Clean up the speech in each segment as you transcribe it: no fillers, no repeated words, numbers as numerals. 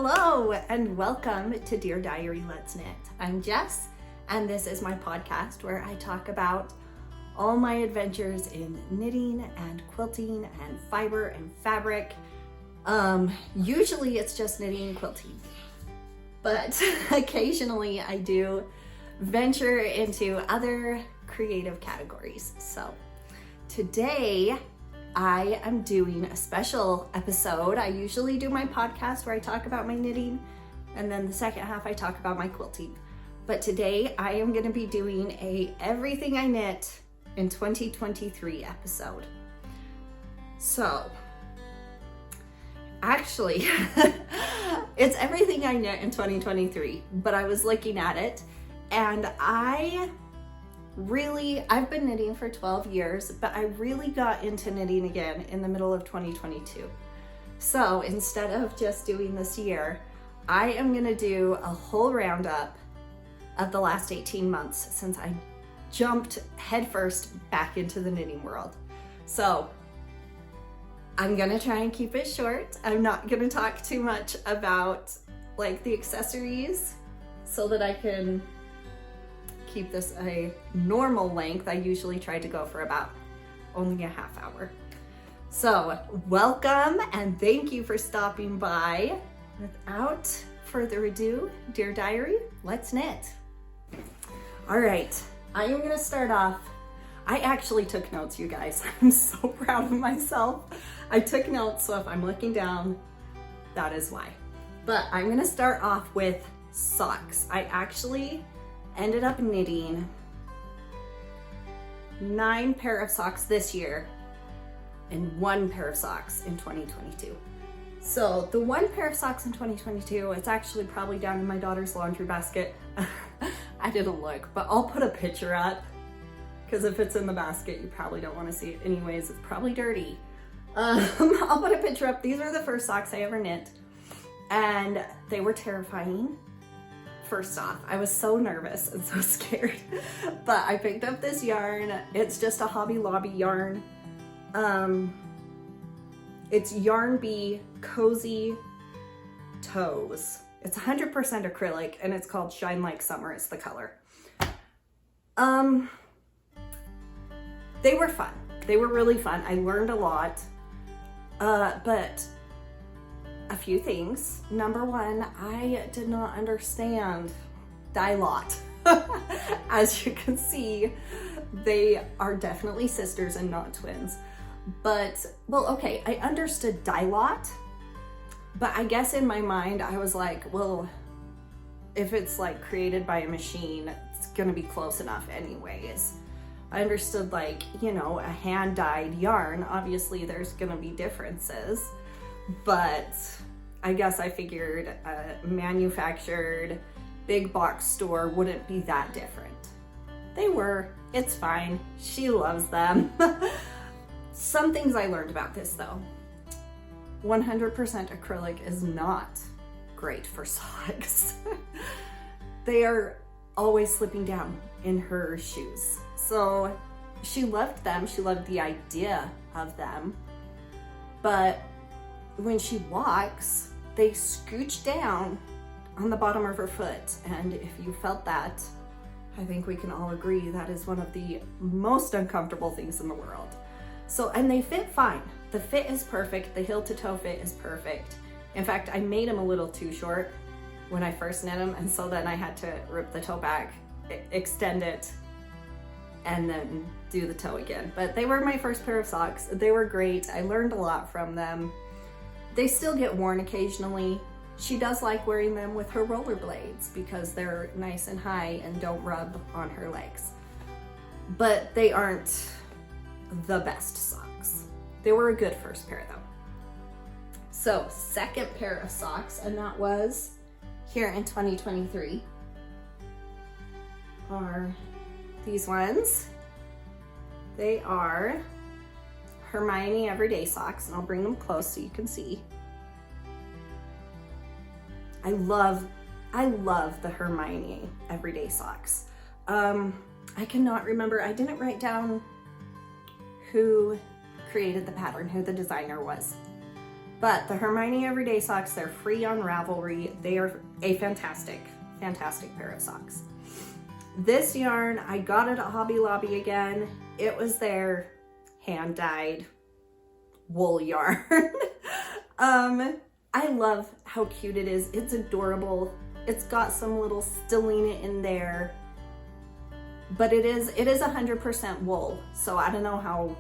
Hello and welcome to Dear Diary Let's Knit. I'm Jess and this is my podcast where I talk about all my adventures in knitting and quilting and fiber and fabric. Usually it's just knitting and quilting, but occasionally I do venture into other creative categories. So today I am doing a special episode. I usually do my podcast where I talk about my knitting, and then the second half I talk about my quilting. But today I am going to be doing a Everything I Knit in 2023 episode. So, actually, it's Everything I Knit in 2023, but I was looking at it and I've been knitting for 12 years, but I really got into knitting again in the middle of 2022. So instead of just doing this year, I am gonna do a whole roundup of the last 18 months since I jumped headfirst back into the knitting world. So I'm gonna try and keep it short. I'm not gonna talk too much about like the accessories so that I can keep this a normal length. I usually try to go for about only a half hour. So welcome and thank you for stopping by. Without further ado, Dear Diary, let's knit. All right, I am gonna start off. I actually took notes, you guys. I'm so proud of myself. I took notes, so if I'm looking down, that is why. But I'm gonna start off with socks. I actually ended up knitting 9 pair of socks this year and 1 pair of socks in 2022. So the 1 pair of socks in 2022, it's actually probably down in my daughter's laundry basket. I didn't look, but I'll put a picture up because if it's in the basket, you probably don't want to see it anyways. It's probably dirty. I'll put a picture up. These are the first socks I ever knit and they were terrifying. First off, I was so nervous and so scared, but I picked up this yarn. It's just a Hobby Lobby yarn. It's Yarn Bee Cozy Toes. It's 100% acrylic and it's called Shine Like Summer. It's the color. They were fun. They were really fun. I learned a lot, but a few things. Number one, I did not understand dye lot. As you can see, they are definitely sisters and not twins. But, well, okay, I understood dye lot, but I guess in my mind, I was like, well, if it's like created by a machine, it's gonna be close enough anyways. I understood like, you know, a hand dyed yarn, obviously there's gonna be differences. But I guess I figured a manufactured big box store wouldn't be that different. They were, it's fine. She loves them. Some things I learned about this though. 100% acrylic is not great for socks. They are always slipping down in her shoes. So she loved them. She loved the idea of them. But when she walks, they scooch down on the bottom of her foot. And if you felt that, I think we can all agree that is one of the most uncomfortable things in the world. So, and they fit fine. The fit is perfect. The heel to toe fit is perfect. In fact, I made them a little too short when I first knit them. And so then I had to rip the toe back, extend it, and then do the toe again. But they were my first pair of socks. They were great. I learned a lot from them. They still get worn occasionally. She does like wearing them with her rollerblades because they're nice and high and don't rub on her legs. But they aren't the best socks. They were a good first pair though. So second pair of socks, and that was here in 2023, are these ones. They are Hermione Everyday Socks, and I'll bring them close so you can see. I love the Hermione Everyday Socks. I cannot remember, I didn't write down who created the pattern, who the designer was. But the Hermione Everyday socks, they're free on Ravelry. They are a fantastic, fantastic pair of socks. This yarn, I got it at Hobby Lobby again. It was their hand-dyed wool yarn. I love how cute it is. It's adorable. It's got some little stellina in there, but it is 100% wool. So I don't know how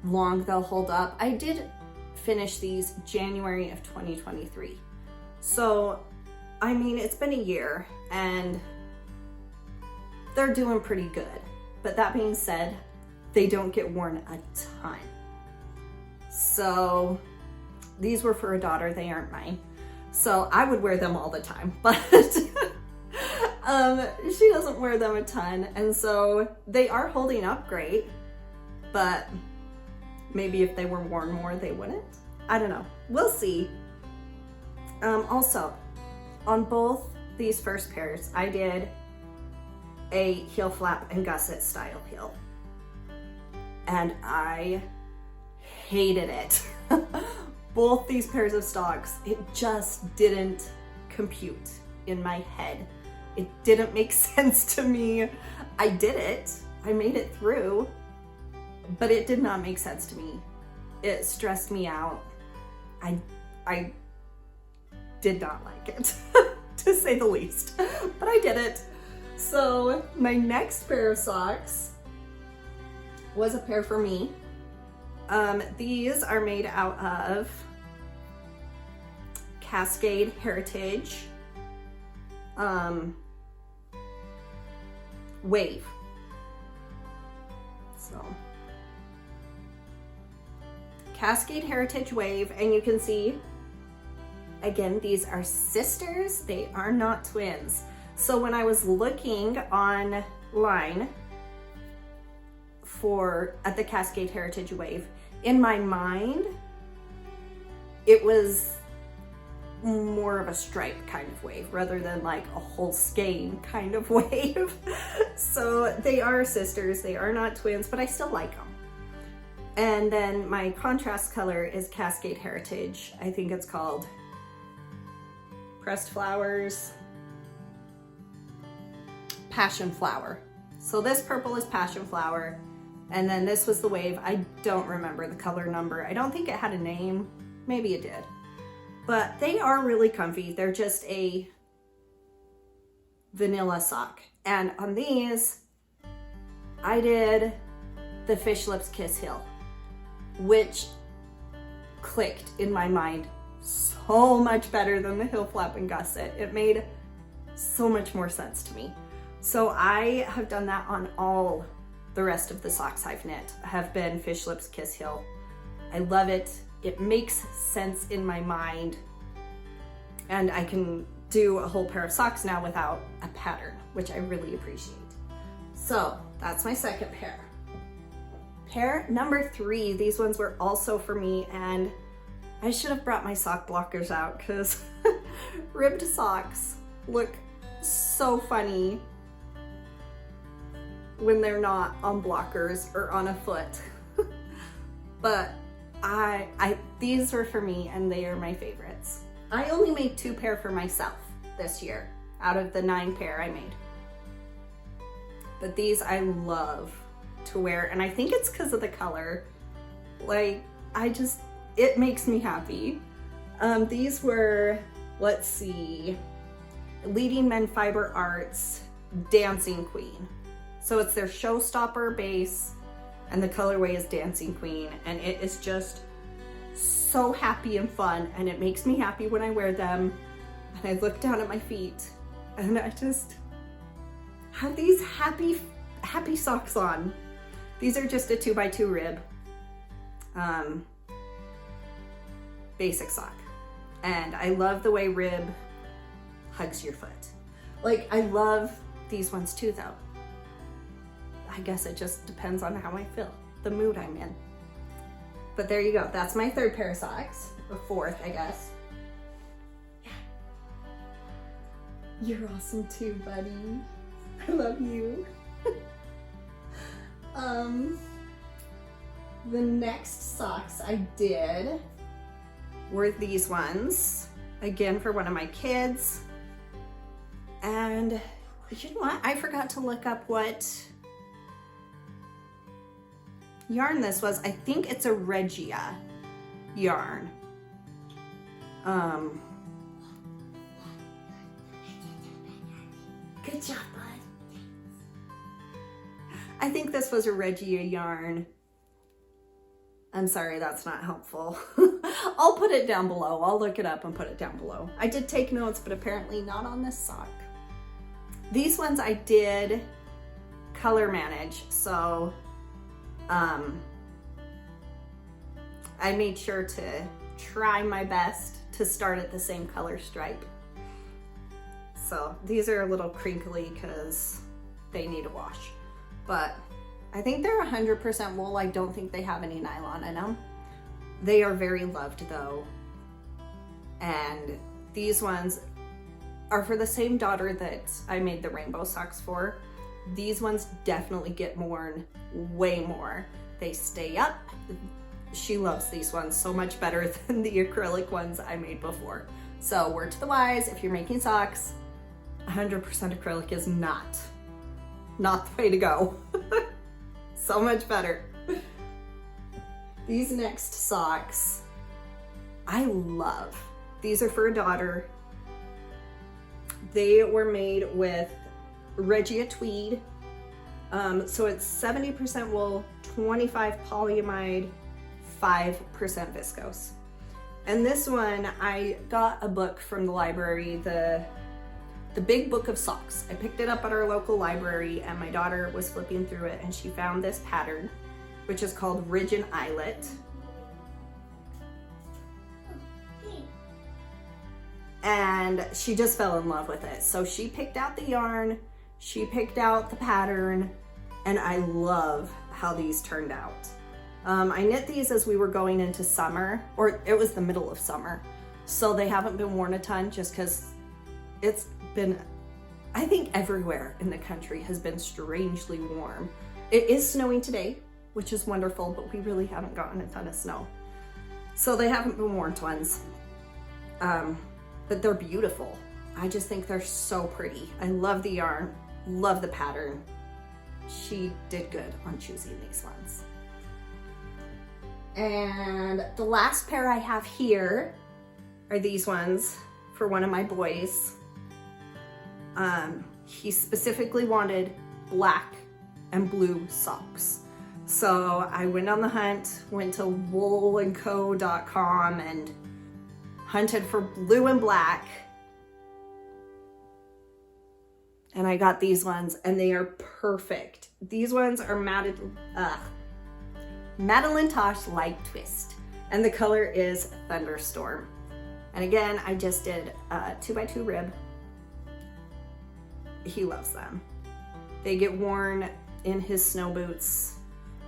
long they'll hold up. I did finish these January of 2023. So, I mean, it's been a year and they're doing pretty good. But that being said, they don't get worn a ton. So these were for a daughter, they aren't mine. So I would wear them all the time, but she doesn't wear them a ton. And so they are holding up great, but maybe if they were worn more, they wouldn't. I don't know. We'll see. Also, on both these first pairs, I did a heel flap and gusset style heel. And I hated it. Both these pairs of socks, it just didn't compute in my head. It didn't make sense to me. I did it. I made it through, but it did not make sense to me. It stressed me out. I did not like it, to say the least, but I did it. So my next pair of socks was a pair for me. These are made out of Cascade Heritage Wave. So Cascade Heritage Wave, and you can see, again, these are sisters. They are not twins. So when I was looking online at the Cascade Heritage Wave, in my mind, it was more of a stripe kind of wave rather than like a whole skein kind of wave. So they are sisters, they are not twins, but I still like them. And then my contrast color is Cascade Heritage. I think it's called Pressed Flowers, Passion Flower. So this purple is Passion Flower. And then this was the wave. I don't remember the color number. I don't think it had a name. Maybe it did. But they are really comfy. They're just a vanilla sock. And on these, I did the Fish Lips Kiss heel, which clicked in my mind so much better than the heel flap and gusset. It made so much more sense to me. So I have done that on all the rest of the socks I've knit have been Fish Lips Kiss heel. I love it. It makes sense in my mind. And I can do a whole pair of socks now without a pattern, which I really appreciate. So that's my second pair. Pair number 3, these ones were also for me, and I should have brought my sock blockers out because ribbed socks look so funny when they're not on blockers or on a foot. But these were for me and they are my favorites. I only made 2 pair for myself this year out of the 9 pair I made. But these I love to wear, and I think it's because of the color. Like, it makes me happy. These were, let's see, Leading Men Fiber Arts Dancing Queen. So it's their Showstopper base, and the colorway is Dancing Queen, and it is just so happy and fun, and it makes me happy when I wear them. And I look down at my feet, and I just have these happy socks on. These are just a 2x2 rib basic sock, and I love the way rib hugs your foot. Like, I love these ones too, though. I guess it just depends on how I feel, the mood I'm in. But there you go. That's my 3rd pair of socks, or 4th, I guess. Yeah. You're awesome too, buddy. I love you. The next socks I did were these ones, again for one of my kids. And you know what? I forgot to look up what yarn this was. I think it's a Regia yarn. Good job, bud. I think this was a Regia yarn. I'm sorry, that's not helpful. I'll put it down below. I'll look it up and put it down below. I did take notes, but apparently not on this sock. These ones I did color manage, so I made sure to try my best to start at the same color stripe. So these are a little crinkly because they need a wash, but I think they're 100% wool. I don't think they have any nylon in them. They are very loved though. And these ones are for the same daughter that I made the rainbow socks for. These ones definitely get worn way more. They stay up. She loves these ones so much better than the acrylic ones I made before. So word to the wise, if you're making socks, 100% acrylic is not the way to go. So much better. These next socks, I love. These are for a daughter. They were made with Regia tweed. So it's 70% wool, 25 polyamide, 5% viscose. And this one, I got a book from the library, the Big Book of Socks. I picked it up at our local library and my daughter was flipping through it and she found this pattern, which is called Ridge and Eyelet. And she just fell in love with it. So she picked out the yarn, she picked out the pattern, and I love how these turned out. I knit these as we were going into summer, or it was the middle of summer. So they haven't been worn a ton just because it's been, I think everywhere in the country has been strangely warm. It is snowing today, which is wonderful, but we really haven't gotten a ton of snow. So they haven't been worn tons, but they're beautiful. I just think they're so pretty. I love the yarn, love the pattern. She did good on choosing these ones. And the last pair I have here are these ones for one of my boys. He specifically wanted black and blue socks. So I went on the hunt, went to woolandco.com and hunted for blue and black. And I got these ones and they are perfect. These ones are Madeline Tosh Light Twist. And the color is Thunderstorm. And again, I just did a 2x2 rib. He loves them. They get worn in his snow boots.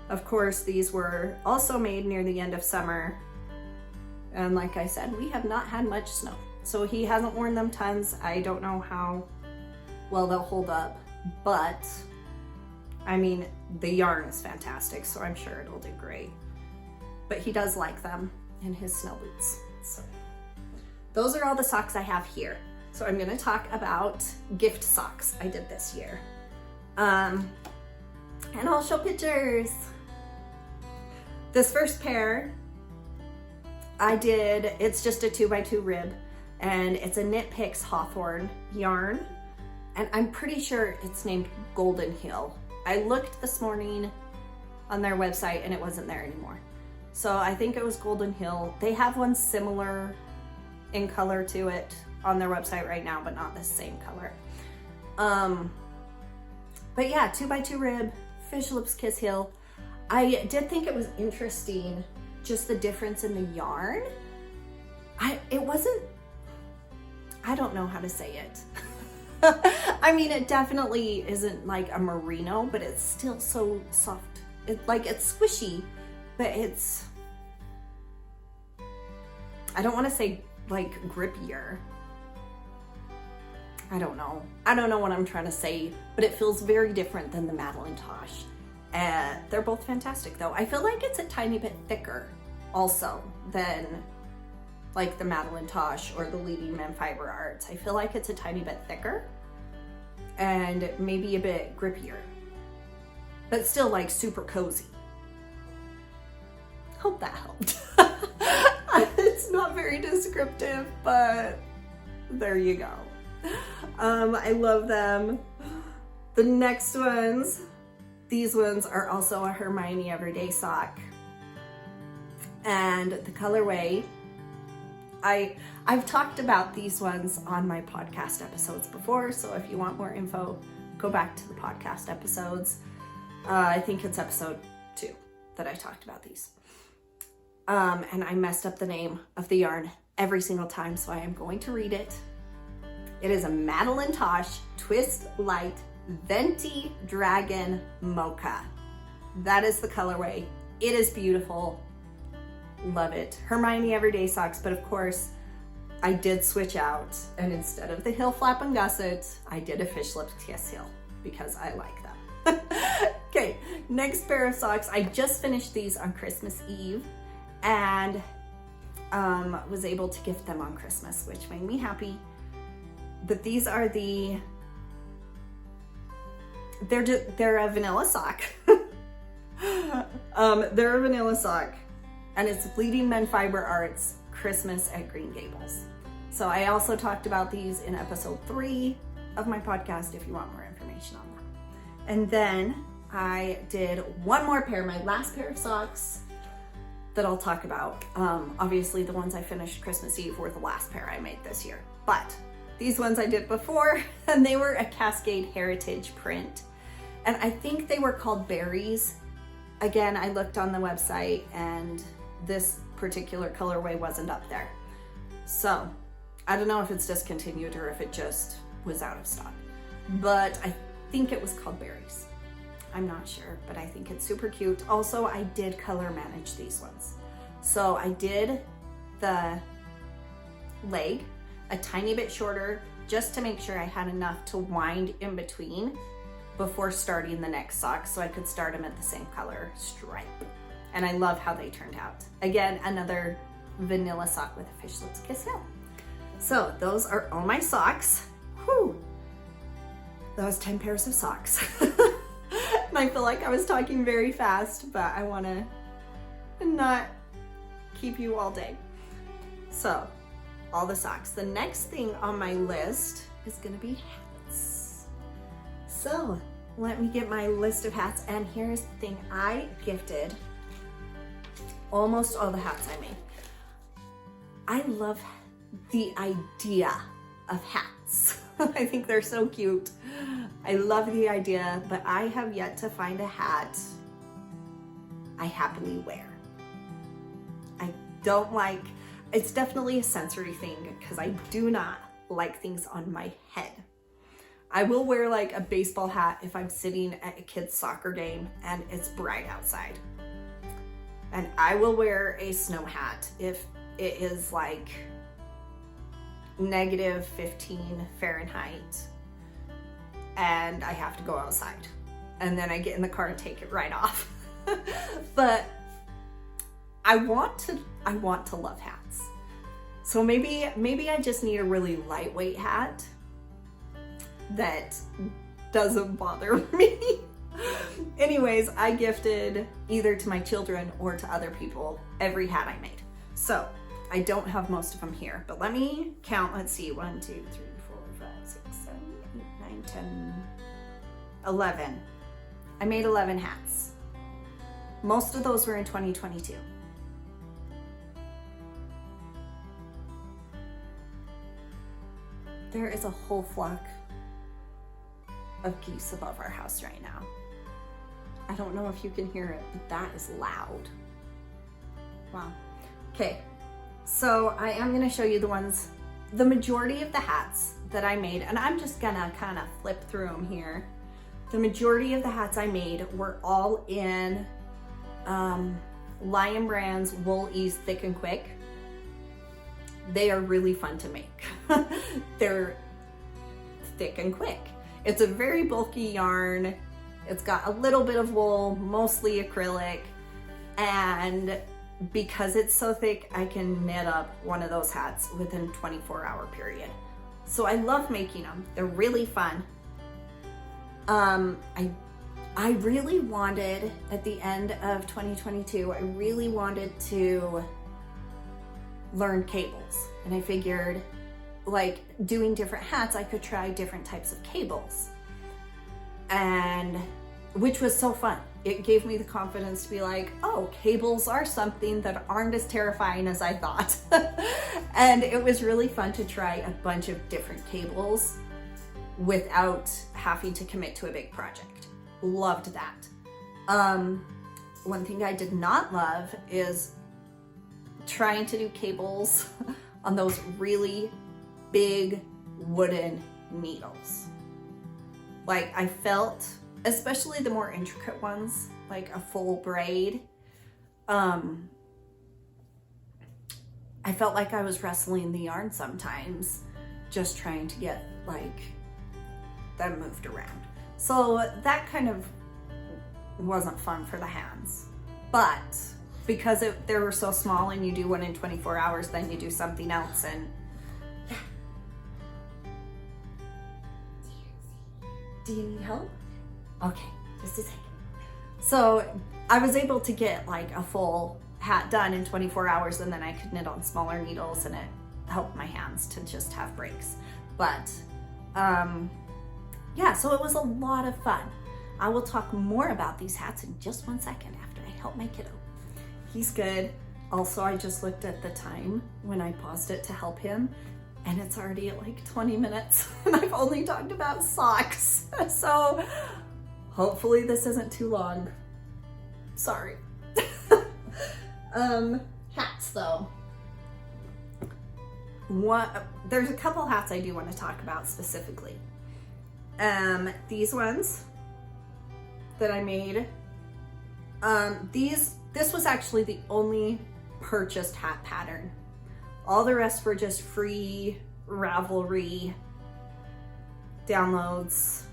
Of course, these were also made near the end of summer. And like I said, we have not had much snow. So he hasn't worn them tons. I don't know how well they'll hold up, but I mean, the yarn is fantastic, so I'm sure it'll do great. But he does like them in his snow boots. So those are all the socks I have here. So I'm gonna talk about gift socks I did this year. And I'll show pictures. This first pair I did, it's just a 2x2 rib, and it's a Knit Picks Hawthorne yarn, and I'm pretty sure it's named Golden Hill. I looked this morning on their website and it wasn't there anymore. So I think it was Golden Hill. They have one similar in color to it on their website right now, but not the same color. But yeah, 2x2 rib, Fish Lips Kiss Hill. I did think it was interesting, just the difference in the yarn. I don't know how to say it. I mean, it definitely isn't like a merino, but it's still so soft. It's squishy, but it's, I don't want to say like grippier. I don't know what I'm trying to say, but it feels very different than the Madeline Tosh. They're both fantastic though. I feel like it's a tiny bit thicker also than like the Madeline Tosh or the Leading Men Fiber Arts. I feel like it's a tiny bit thicker and maybe a bit grippier, but still like super cozy. Hope that helped. It's not very descriptive, but there you go. I love them. The next ones, these ones are also a Hermione Everyday Sock. And the colorway, I've talked about these ones on my podcast episodes before, so if you want more info, go back to the podcast episodes. I think it's episode 2 that I talked about these. And I messed up the name of the yarn every single time, so I am going to read it. It is a Madeline Tosh Twist Light Venti Dragon Mocha. That is the colorway. It is beautiful. Love it. Hermione Everyday Socks, but of course I did switch out, and instead of the Hill Flap and Gusset, I did a Fish Lips Kiss Hill because I like them. Okay, next pair of socks. I just finished these on Christmas Eve and was able to gift them on Christmas, which made me happy. But these are they're a vanilla sock. They're a vanilla sock, and it's Leading Men Fiber Arts Christmas at Green Gables. So I also talked about these in episode 3 of my podcast if you want more information on them. And then I did one more pair, my last pair of socks that I'll talk about. Obviously the ones I finished Christmas Eve were the last pair I made this year, but these ones I did before, and they were a Cascade Heritage print. And I think they were called berries. Again, I looked on the website and this particular colorway wasn't up there. So I don't know if it's discontinued or if it just was out of stock, but I think it was called berries. I'm not sure, but I think it's super cute. Also, I did color manage these ones. So I did the leg a tiny bit shorter just to make sure I had enough to wind in between before starting the next sock, so I could start them at the same color stripe. And I love how they turned out. Again, another vanilla sock with a Fish Lips Kiss Hill. So those are all my socks. Whew. That was 10 pairs of socks. And I feel like I was talking very fast, but I want to not keep you all day. So all the socks. The next thing on my list is going to be hats. So let me get my list of hats, and here's the thing. I gifted almost all the hats I made. I love the idea of hats. I think they're so cute. I love the idea, but I have yet to find a hat I happily wear. I don't like, it's definitely a sensory thing because I do not like things on my head. I will wear like a baseball hat if I'm sitting at a kid's soccer game and it's bright outside. And I will wear a snow hat if it is like -15 Fahrenheit and I have to go outside. And then I get in the car and take it right off. But I want to love hats. So maybe I just need a really lightweight hat that doesn't bother me. Anyways, I gifted either to my children or to other people every hat I made. So I don't have most of them here, but let me count. Let's see, 1, 2, 3, 4, 5, 6, 7, 8, 9, 10, 11. I made 11 hats. Most of those were in 2022. There is a whole flock of geese above our house right now. I don't know if you can hear it, but that is loud. Wow. Okay, so I am gonna show you the majority of the hats that I made, and I'm just gonna kind of flip through them here. The majority of the hats I made were all in Lion Brand's Wool Ease Thick and Quick. They are really fun to make. They're thick and quick. It's a very bulky yarn. It's got a little bit of wool, mostly acrylic, and because it's so thick, I can knit up one of those hats within a 24-hour period. So I love making them. They're really fun. I really wanted, at the end of 2022, I really wanted to learn cables. And I figured, like, doing different hats, I could try different types of cables. And which was so fun. It gave me the confidence to be like, oh, cables are something that aren't as terrifying as I thought. And it was really fun to try a bunch of different cables without having to commit to a big project. Loved that. One thing I did not love is trying to do cables on those really big wooden needles. Like, I felt, especially the more intricate ones, like a full braid, I felt like I was wrestling the yarn sometimes, just trying to get like them moved around. So that kind of wasn't fun for the hands. But because they were so small and you do one in 24 hours, then you do something else. And do you need help? Okay, just a second. So I was able to get like a full hat done in 24 hours, and then I could knit on smaller needles, and it helped my hands to just have breaks. But yeah, so it was a lot of fun. I will talk more about these hats in just 1 second after I help my kiddo. He's good. Also, I just looked at the time when I paused it to help him, and it's already at like 20 minutes, and I've only talked about socks. So hopefully this isn't too long. Sorry. Hats though. There's a couple hats I do want to talk about specifically. These ones that I made, this was actually the only purchased hat pattern. All the rest were just free Ravelry downloads.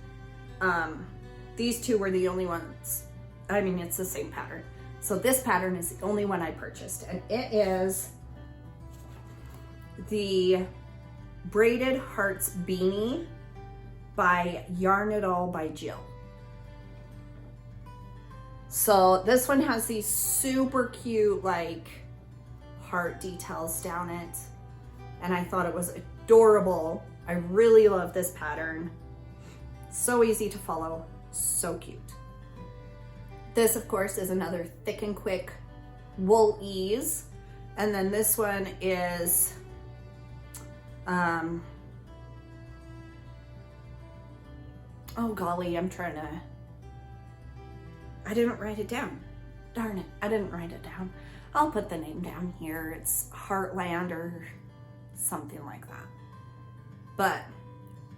These two were the only ones. I mean, it's the same pattern. So this pattern is the only one I purchased, and it is the Braided Hearts Beanie by Yarn It All by Jill. So this one has these super cute like heart details down it, and I thought it was adorable. I really love this pattern. So easy to follow, so cute. This, of course, is another Thick and Quick Wool Ease, and then this one is oh golly, I didn't write it down. Darn it, I didn't write it down. I'll put the name down here. It's Heartland or something like that. But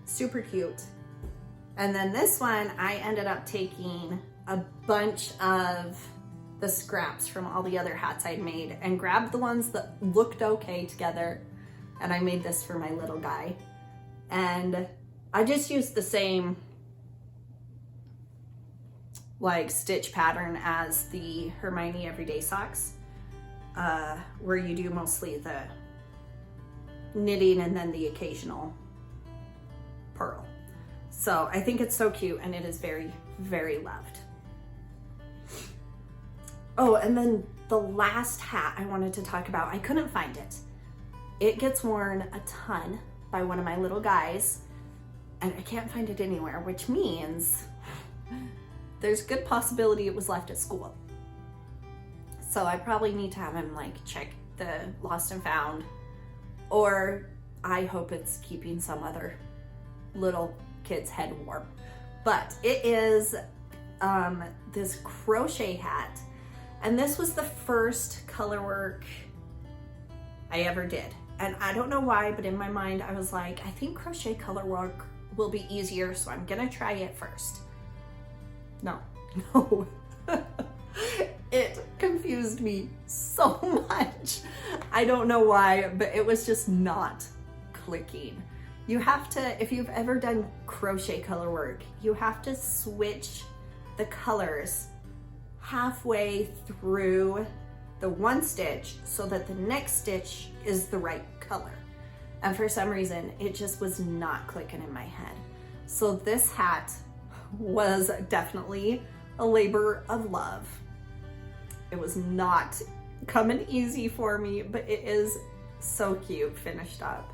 super cute. And then this one, I ended up taking a bunch of the scraps from all the other hats I'd made and grabbed the ones that looked okay together. And I made this for my little guy. And I just used the same like stitch pattern as the Hermione Everyday Socks, where you do mostly the knitting and then the occasional purl. So I think it's so cute, and it is very, very loved. Oh, and then the last hat I wanted to talk about, I couldn't find it. It gets worn a ton by one of my little guys, and I can't find it anywhere, which means there's a good possibility it was left at school. So I probably need to have him like check the lost and found, or I hope it's keeping some other little kid's head warm. But it is this crochet hat, and this was the first color work I ever did. And I don't know why, but in my mind I was like, I think crochet color work will be easier, so I'm gonna try it first. No. It confused me so much. I don't know why, but it was just not clicking. You have to, if you've ever done crochet color work, you have to switch the colors halfway through the one stitch so that the next stitch is the right color. And for some reason, it just was not clicking in my head. So this hat was definitely a labor of love. It was not coming easy for me, but it is so cute finished up.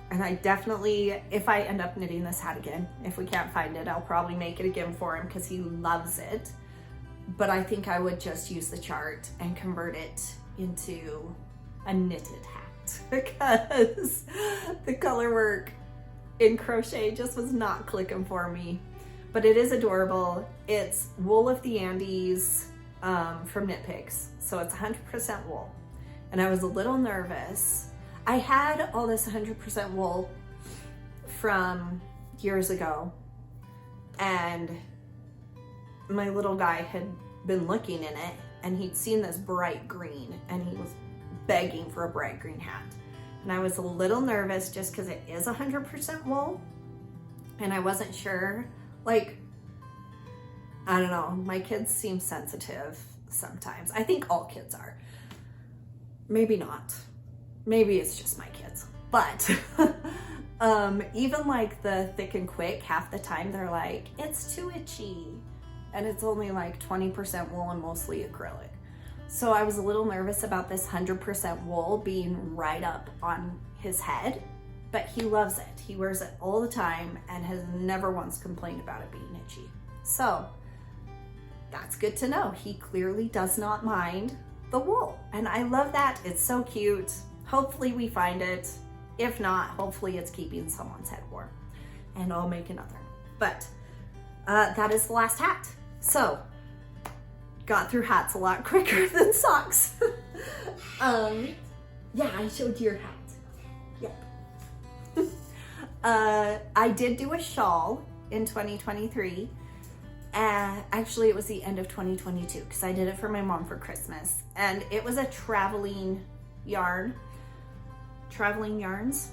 And I definitely, if I end up knitting this hat again, if we can't find it, I'll probably make it again for him because he loves it. But I think I would just use the chart and convert it into a knitted hat because the color work in crochet just was not clicking for me. But it is adorable. It's wool of the Andes from Knit Picks. So it's 100% wool. And I was a little nervous. I had all this 100% wool from years ago. And my little guy had been looking in it and he'd seen this bright green and he was begging for a bright green hat. And I was a little nervous just because it is 100% wool and I wasn't sure. Like, I don't know, my kids seem sensitive sometimes. I think all kids are. Maybe not. Maybe it's just my kids. But even like the Thick and Quick, half the time they're like, it's too itchy. And it's only like 20% wool and mostly acrylic. So I was a little nervous about this 100% wool being right up on his head, but he loves it. He wears it all the time and has never once complained about it being itchy. So that's good to know. He clearly does not mind the wool. And I love that. It's so cute. Hopefully we find it. If not, hopefully it's keeping someone's head warm and I'll make another. But that is the last hat. So got through hats a lot quicker than socks. Yeah, I showed your hat. Yep. I did do a shawl in 2023. Actually, it was the end of 2022 because I did it for my mom for Christmas. And it was a traveling yarn. Traveling Yarns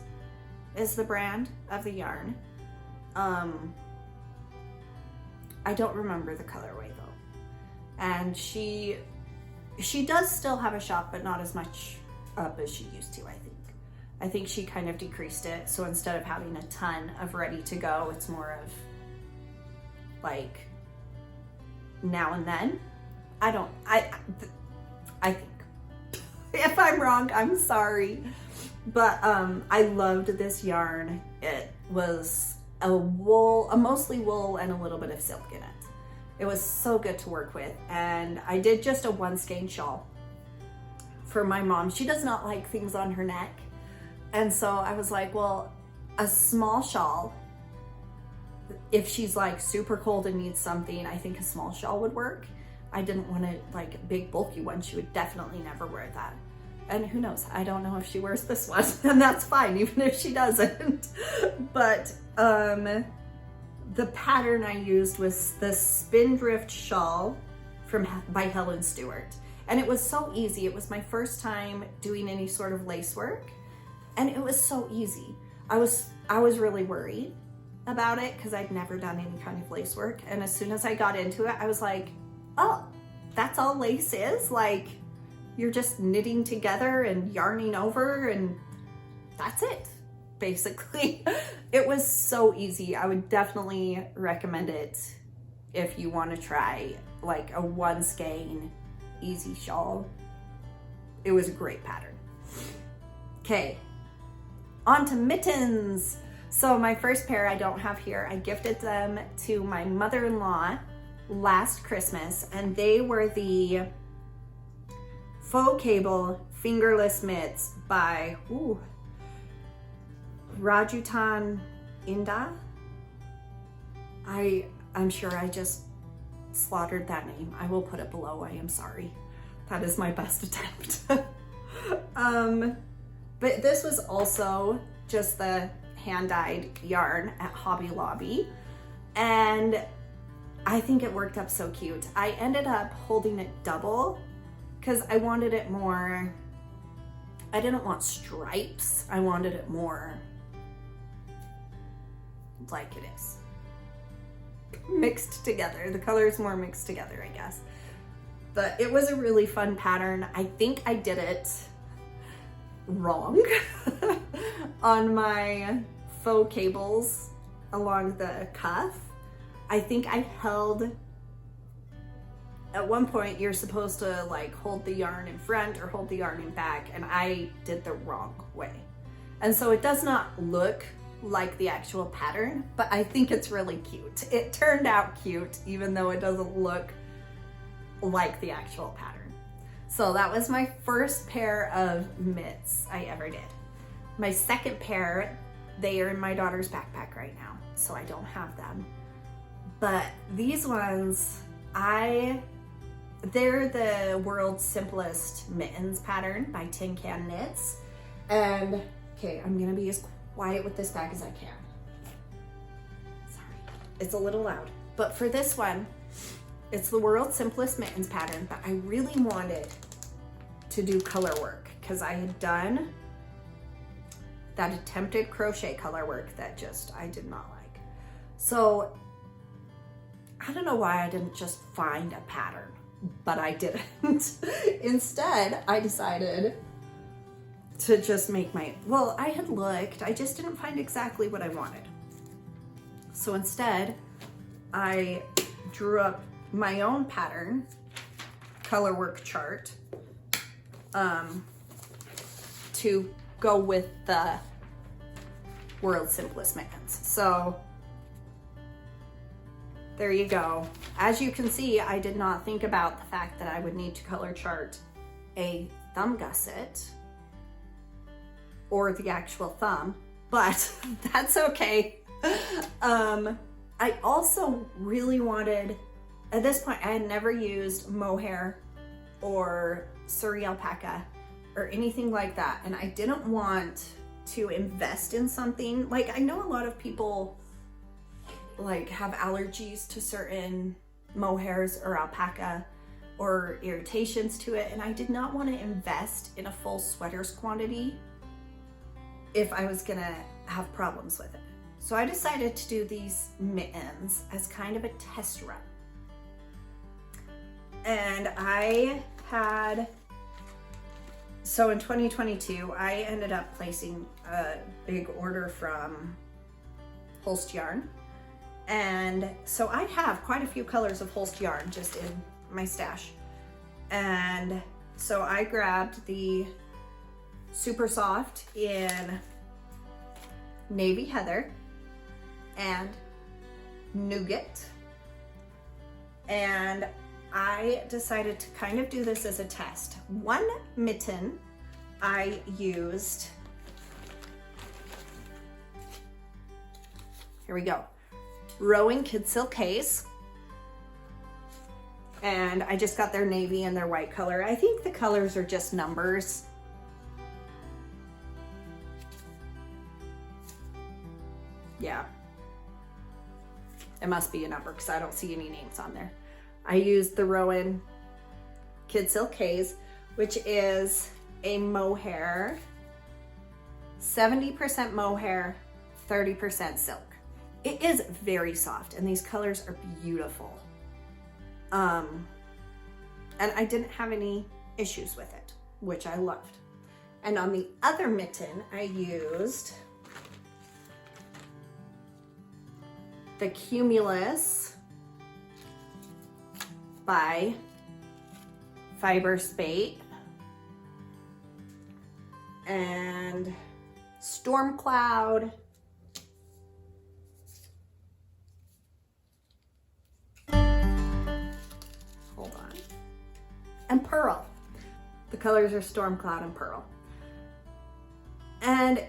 is the brand of the yarn. I don't remember the colorway though. And she does still have a shop, but not as much up as she used to, I think. I think she kind of decreased it. So instead of having a ton of ready to go, it's more of like now and then. I think. If I'm wrong, I'm sorry. But I loved this yarn. It was a mostly wool and a little bit of silk in it. It was so good to work with. And I did just a one skein shawl for my mom. She does not like things on her neck. And so I was like, well, a small shawl, if she's like super cold and needs something, I think a small shawl would work. I didn't want to like a big bulky one. She would definitely never wear that. And who knows, I don't know if she wears this one, and that's fine, even if she doesn't. But the pattern I used was the Spindrift shawl by Helen Stewart. And it was so easy. It was my first time doing any sort of lace work. And it was so easy. I was really worried about it because I'd never done any kind of lace work. And as soon as I got into it, I was like, oh, that's all lace is? Like, you're just knitting together and yarning over and that's it, basically. It was so easy. I would definitely recommend it if you want to try like a one skein easy shawl. It was a great pattern. Okay, on to mittens. So my first pair I don't have here. I gifted them to my mother-in-law last Christmas, and they were the Faux Cable Fingerless Mitts by Rajutan Inda. I'm sure I just slaughtered that name. I will put it below. I am sorry. That is my best attempt. But this was also just the hand-dyed yarn at Hobby Lobby, and I think it worked up so cute. I ended up holding it double because I wanted it more, I didn't want stripes. I wanted it more like it is. mixed together. The colors more mixed together, I guess. But it was a really fun pattern. I think I did it wrong on my faux cables along the cuff. I think I held, at one point you're supposed to like hold the yarn in front or hold the yarn in back, and I did the wrong way. And so it does not look like the actual pattern, but I think it's really cute. It turned out cute, even though it doesn't look like the actual pattern. So that was my first pair of mitts I ever did. My second pair, they are in my daughter's backpack right now, so I don't have them. But these ones, they're the world's simplest mittens pattern by Tin Can Knits. And okay, I'm gonna be as quiet with this bag as I can. Sorry, it's a little loud. But for this one, it's the world's simplest mittens pattern, but I really wanted to do color work because I had done that attempted crochet color work that I did not like. So I don't know why I didn't just find a pattern, but I didn't. Instead, I decided to just make well, I had looked, I just didn't find exactly what I wanted. So instead, I drew up my own pattern, color work chart, to go with the world's simplest mittens. So there you go. As you can see, I did not think about the fact that I would need to color chart a thumb gusset or the actual thumb, but that's okay. I also really wanted, at this point, I had never used mohair or Surrey alpaca or anything like that, and I didn't want to invest in something. Like, I know a lot of people like have allergies to certain mohairs or alpaca or irritations to it, and I did not want to invest in a full sweater's quantity if I was gonna have problems with it. So I decided to do these mittens as kind of a test run. And so in 2022, I ended up placing a big order from Holst Yarn. And so I have quite a few colors of Holst yarn just in my stash. And so I grabbed the Super Soft in Navy Heather and Nougat. And I decided to kind of do this as a test. One mitten I used, here we go, Rowan Kid Silk Haze. And I just got their navy and their white color. I think the colors are just numbers. Yeah. It must be a number because I don't see any names on there. I used the Rowan Kid Silk Haze, which is a mohair, 70% mohair, 30% silk. It is very soft and these colors are beautiful. And I didn't have any issues with it, which I loved. And on the other mitten, I used the Cumulus by Fiber Spate and Storm Cloud and Pearl. The colors are Storm Cloud and Pearl. And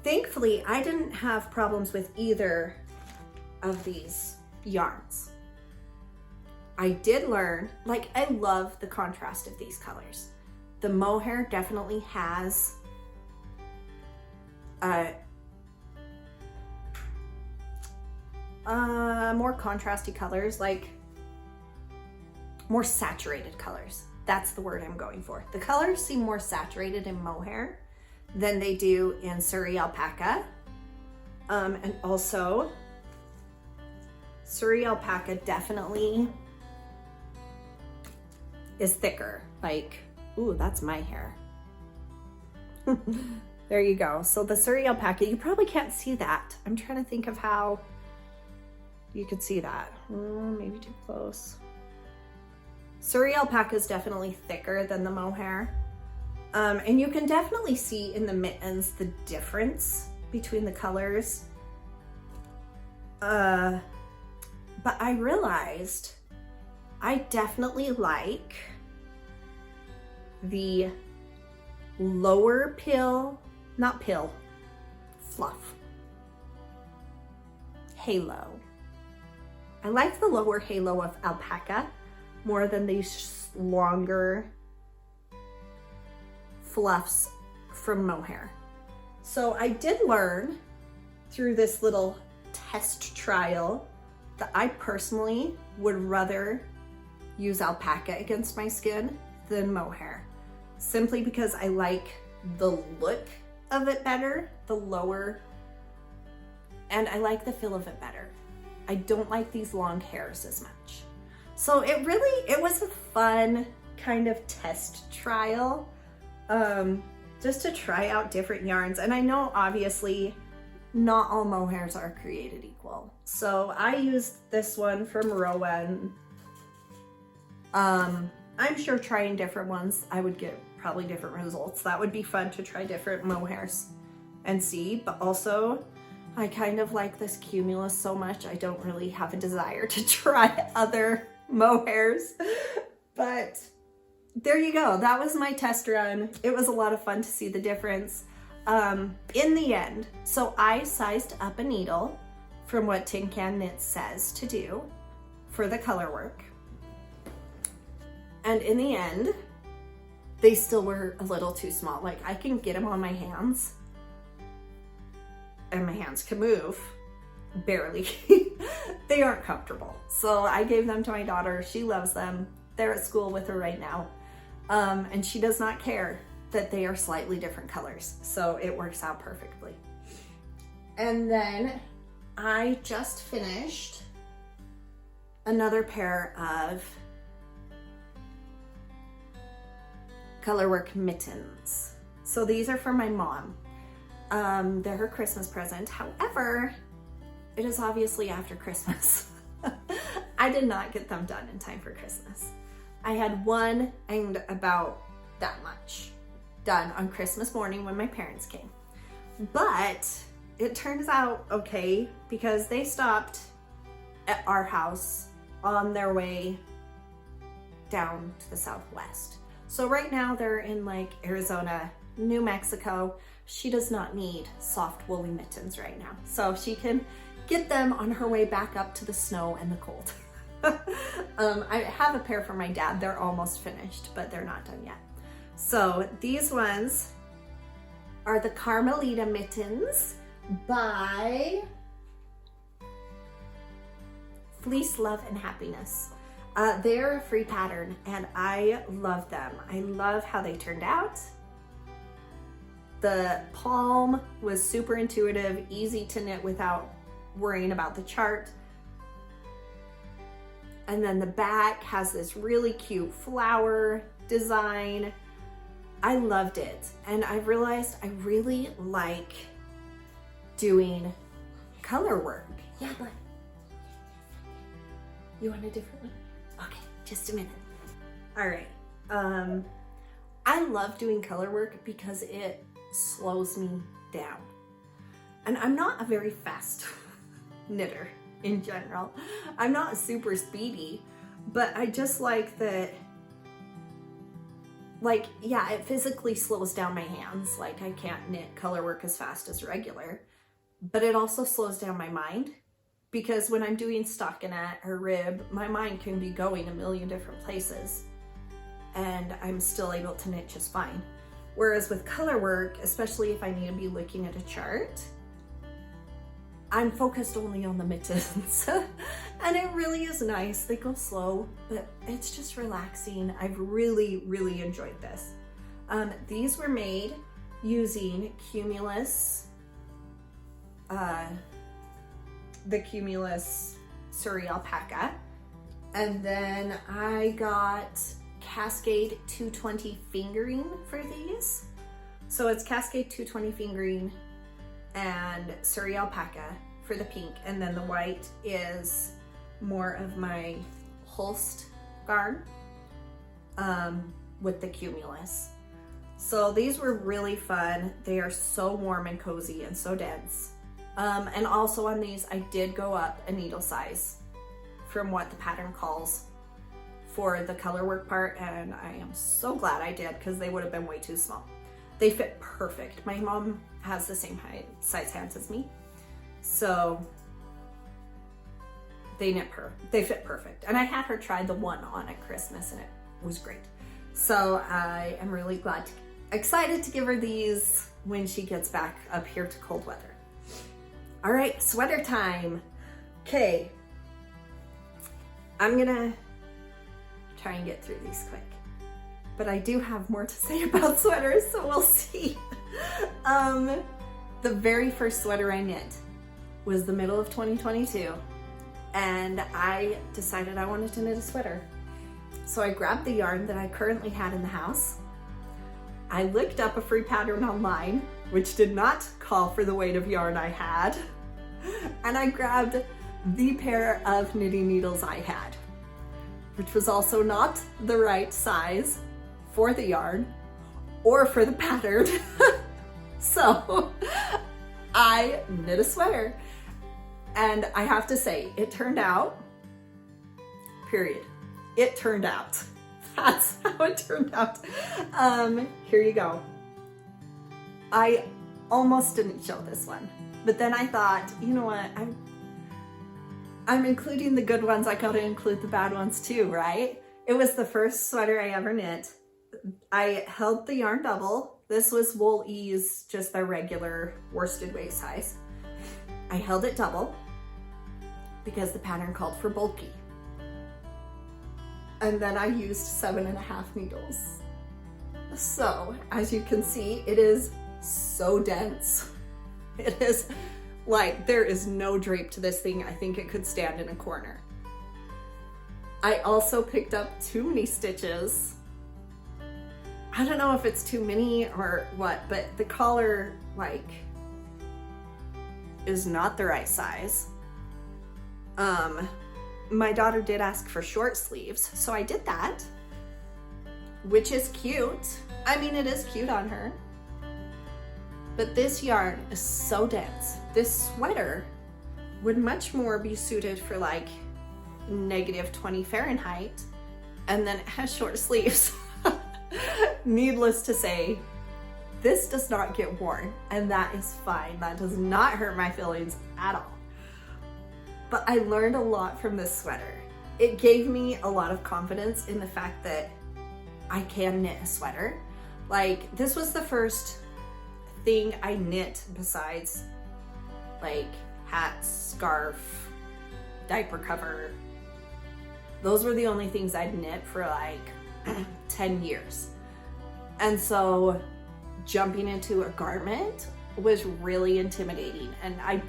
thankfully, I didn't have problems with either of these yarns. I did learn, like, I love the contrast of these colors. The mohair definitely has more contrasty colors, like more saturated colors. That's the word I'm going for. The colors seem more saturated in mohair than they do in Surrey alpaca. And also Surrey alpaca definitely is thicker. Like, ooh, that's my hair. There you go. So the Surrey alpaca, you probably can't see that. I'm trying to think of how you could see that. Maybe too close. Surrey alpaca is definitely thicker than the mohair. And you can definitely see in the mittens the difference between the colors. But I realized I definitely like the lower fluff. Halo. I like the lower halo of alpaca more than these longer fluffs from mohair. So I did learn through this little test trial that I personally would rather use alpaca against my skin than mohair, simply because I like the look of it better, the lower, and I like the feel of it better. I don't like these long hairs as much. So it was a fun kind of test trial, just to try out different yarns. And I know obviously not all mohairs are created equal. So I used this one from Rowan. I'm sure trying different ones, I would get probably different results. That would be fun to try different mohairs and see, but also I kind of like this cumulus so much, I don't really have a desire to try other mohairs. But there you go. That was my test run. It was a lot of fun to see the difference. In the end, so I sized up a needle from what Tin Can Knits says to do for the color work. And in the end, they still were a little too small. Like, I can get them on my hands and my hands can move, barely. They aren't comfortable. So I gave them to my daughter. She loves them. They're at school with her right now. And she does not care that they are slightly different colors. So it works out perfectly. And then I just finished another pair of colorwork mittens. So these are for my mom. They're her Christmas present. However, it is obviously after Christmas. I did not get them done in time for Christmas. I had one and about that much done on Christmas morning when my parents came. But it turns out okay because they stopped at our house on their way down to the southwest. So right now they're in like Arizona, New Mexico. She does not need soft woolly mittens right now. So she can get them on her way back up to the snow and the cold. I have a pair for my dad. They're almost finished, but they're not done yet. So these ones are the Carmelita mittens by Fleece, Love, and Happiness. They're a free pattern and I love them. I love how they turned out. The palm was super intuitive, easy to knit without worrying about the chart. And then the back has this really cute flower design. I loved it. And I realized I really like doing color work. Yeah, but you want a different one? Okay, just a minute. All right. I love doing color work because it slows me down. And I'm not a very fast knitter in general. I'm not super speedy, but I just like that, like, yeah, it physically slows down my hands. Like, I can't knit color work as fast as regular, but it also slows down my mind. Because when I'm doing stockinette or rib, my mind can be going a million different places and I'm still able to knit just fine. Whereas with color work, especially if I need to be looking at a chart, I'm focused only on the mittens. And it really is nice. They go slow, but it's just relaxing. I've really, really enjoyed this. These were made using Cumulus, the Cumulus Surrey alpaca. And then I got Cascade 220 fingering for these. So it's Cascade 220 fingering and Surrey alpaca for the pink. And then the white is more of my Holst yarn with the cumulus. So these were really fun. They are so warm and cozy and so dense. And also on these, I did go up a needle size from what the pattern calls for the color work part, and I am so glad I did because they would have been way too small. They fit perfect. My mom has the same size hands as me, so they fit perfect. And I had her try the one on at Christmas and it was great. So I am really excited to give her these when she gets back up here to cold weather. All right, sweater time. Okay, I'm gonna try and get through these quick, but I do have more to say about sweaters, so we'll see. The very first sweater I knit was the middle of 2022, and I decided I wanted to knit a sweater. So I grabbed the yarn that I currently had in the house. I looked up a free pattern online, which did not call for the weight of yarn I had, and I grabbed the pair of knitting needles I had, which was also not the right size for the yarn or for the pattern. So I knit a sweater, and I have to say, it turned out, period. It turned out. That's how it turned out. Here you go. I almost didn't show this one, but then I thought, you know what? I'm including the good ones. I gotta include the bad ones too, right? It was the first sweater I ever knit. I held the yarn double. This was Wool Ease, just their regular worsted weight size. I held it double because the pattern called for bulky. And then I used 7.5 needles. So, as you can see, it is so dense. It is like, there is no drape to this thing. I think it could stand in a corner. I also picked up too many stitches. I don't know if it's too many or what, but the collar, like, is not the right size. My daughter did ask for short sleeves, so I did that, which is cute. I mean, it is cute on her. But this yarn is so dense. This sweater would much more be suited for like -20 Fahrenheit, and then it has short sleeves. Needless to say, this does not get worn, and that is fine. That does not hurt my feelings at all. But I learned a lot from this sweater. It gave me a lot of confidence in the fact that I can knit a sweater. Like, this was the first thing I knit besides like hat, scarf, diaper cover. Those were the only things I'd knit for like 10 years. And so jumping into a garment was really intimidating, and I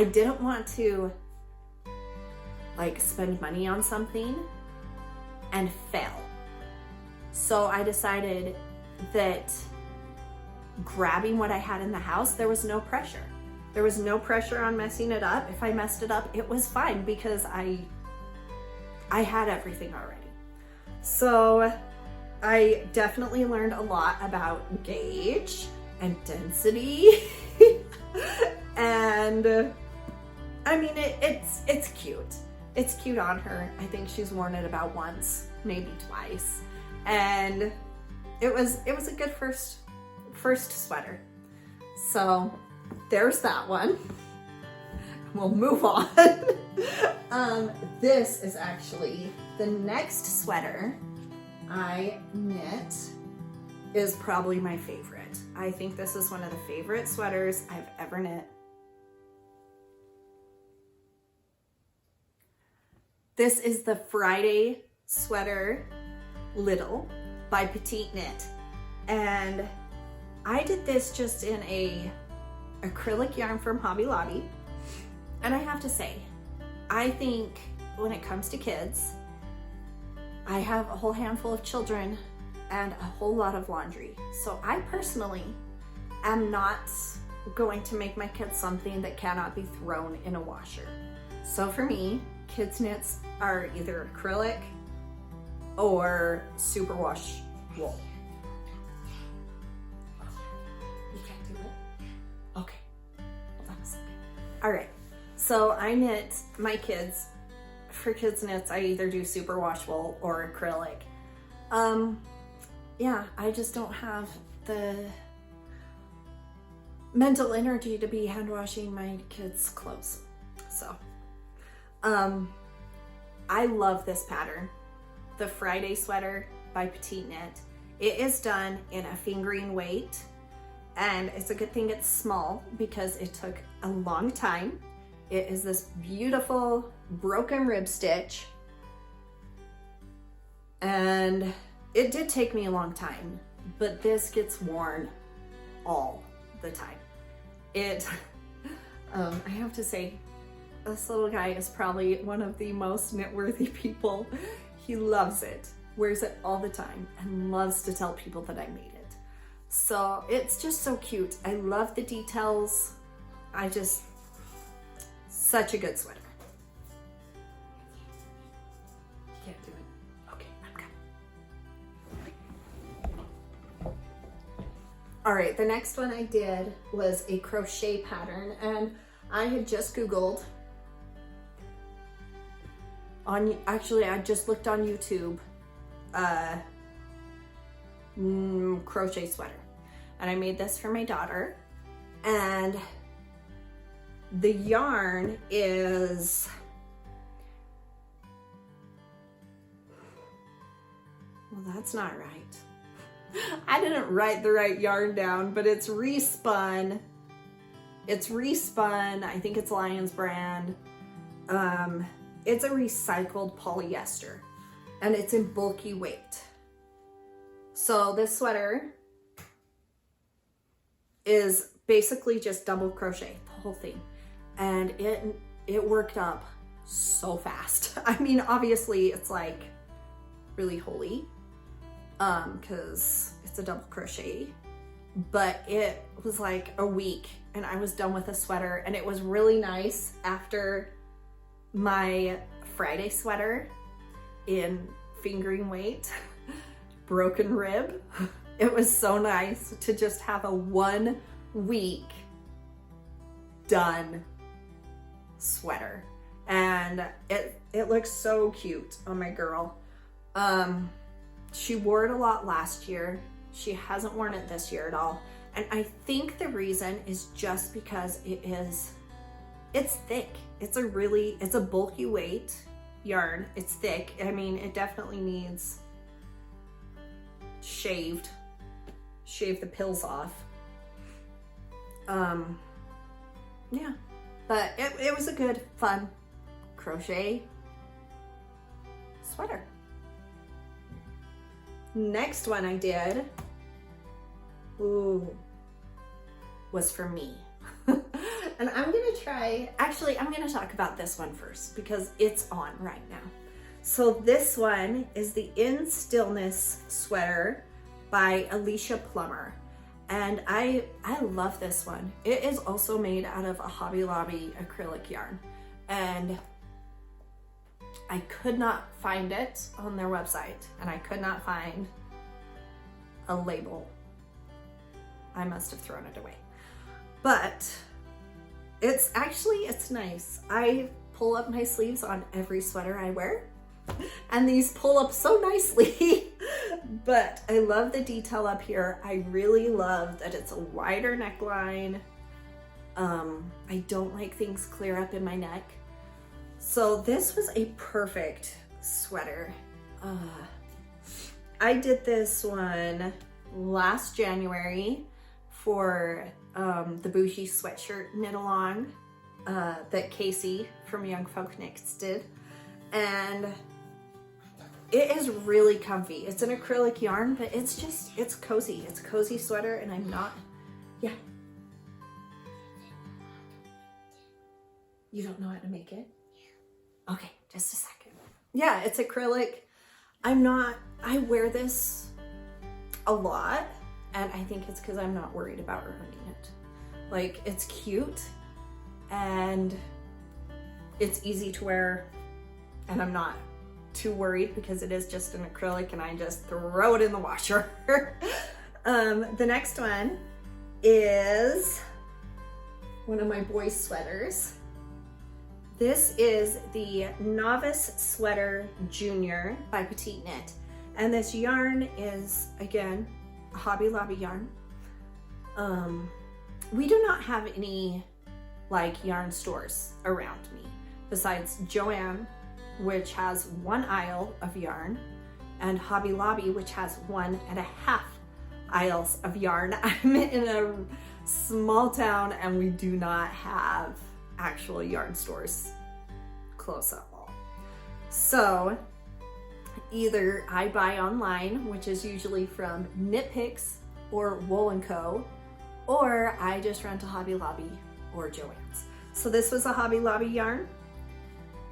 didn't want to like spend money on something and fail. So I decided that grabbing what I had in the house, there was no pressure. There was no pressure on messing it up. If I messed it up, it was fine because I had everything already. So I definitely learned a lot about gauge and density. And I mean, it's cute. It's cute on her. I think she's worn it about once, maybe twice. And it was a good first sweater. So there's that one. We'll move on. This is actually the next sweater I knit is probably my favorite. I think this is one of the favorite sweaters I've ever knit. This is the Friday sweater Little by Petite Knit. And I did this just in a acrylic yarn from Hobby Lobby. And I have to say, I think when it comes to kids, I have a whole handful of children and a whole lot of laundry. So I personally am not going to make my kids something that cannot be thrown in a washer. So for me, kids knits are either acrylic or superwash wool. You can't do it? Okay. Hold on a second. All right. So I knit my kids. For kids knits, I either do superwash wool or acrylic. Yeah, I just don't have the mental energy to be hand washing my kids' clothes. So, I love this pattern, the Friday sweater by Petite Knit. It is done in a fingering weight, and it's a good thing it's small because it took a long time. It is this beautiful broken rib stitch, and it did take me a long time, but this gets worn all the time. I have to say, this little guy is probably one of the most knit-worthy people. He loves it, wears it all the time, and loves to tell people that I made it. So it's just so cute. I love the details. Such a good sweater. You can't do it. Okay, I'm coming. All right, the next one I did was a crochet pattern, and I had just Googled I just looked on YouTube, crochet sweater, and I made this for my daughter, and the yarn is, well, that's not right. I didn't write the right yarn down, but it's respun. It's respun. I think it's Lion's brand. It's a recycled polyester, and it's in bulky weight. So this sweater is basically just double crochet, the whole thing. And it worked up so fast. I mean, obviously it's like really holy, because it's a double crochet, but it was like a week and I was done with a sweater, and it was really nice after my Friday sweater in fingering weight, broken rib. It was so nice to just have a 1 week done sweater, and it looks so cute on my girl. She wore it a lot last year. She hasn't worn it this year at all, and I think the reason is just because it's thick. It's a bulky weight yarn. It's thick. I mean, it definitely needs shave the pills off. Yeah, but it was a good, fun crochet sweater. Next one I did, was for me. And I'm gonna talk about this one first because it's on right now. So this one is the In Stillness sweater by Alicia Plummer. And I love this one. It is also made out of a Hobby Lobby acrylic yarn. And I could not find it on their website, and I could not find a label. I must have thrown it away. But it's nice. I pull up my sleeves on every sweater I wear, and these pull up so nicely. But I love the detail up here. I really love that it's a wider neckline. I don't like things clear up in my neck. So this was a perfect sweater. I did this one last January for the Bougie sweatshirt knit along that Casey from Young Folk Knits did, and it is really comfy. It's an acrylic yarn, but it's cozy. It's a cozy sweater, and yeah. You don't know how to make it? Okay, just a second. Yeah, it's acrylic. I wear this a lot, and I think it's because I'm not worried about ruining it. Like, it's cute and it's easy to wear, and I'm not too worried because it is just an acrylic and I just throw it in the washer. The next one is one of my boys' sweaters. This is the Novice Sweater Junior by Petite Knit. And this yarn is, again, a Hobby Lobby yarn. We do not have any like yarn stores around me besides Joann, which has one aisle of yarn, and Hobby Lobby, which has 1.5 aisles of yarn. I'm in a small town and we do not have actual yarn stores close at all. So either I buy online, which is usually from Knit Picks or Wool & Co., or I just rent a Hobby Lobby or Joann's. So this was a Hobby Lobby yarn,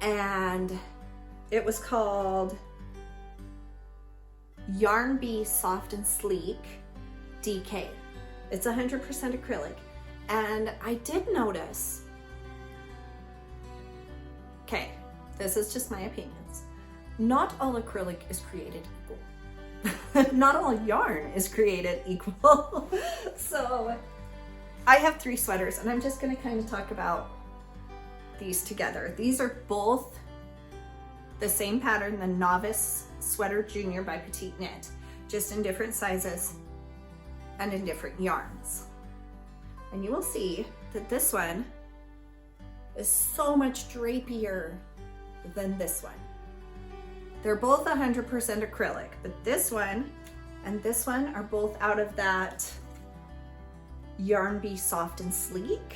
and it was called Yarn Bee Soft and Sleek DK. It's 100% acrylic. And I did notice, okay, this is just my opinions. Not all acrylic is created equal. Not all yarn is created equal. So I have 3 sweaters, and I'm just gonna kind of talk about these together. These are both the same pattern, the Novice Sweater Junior by Petite Knit, just in different sizes and in different yarns. And you will see that this one is so much drapier than this one. They're both 100% acrylic, but this one and this one are both out of that Yarn Bee Soft and Sleek,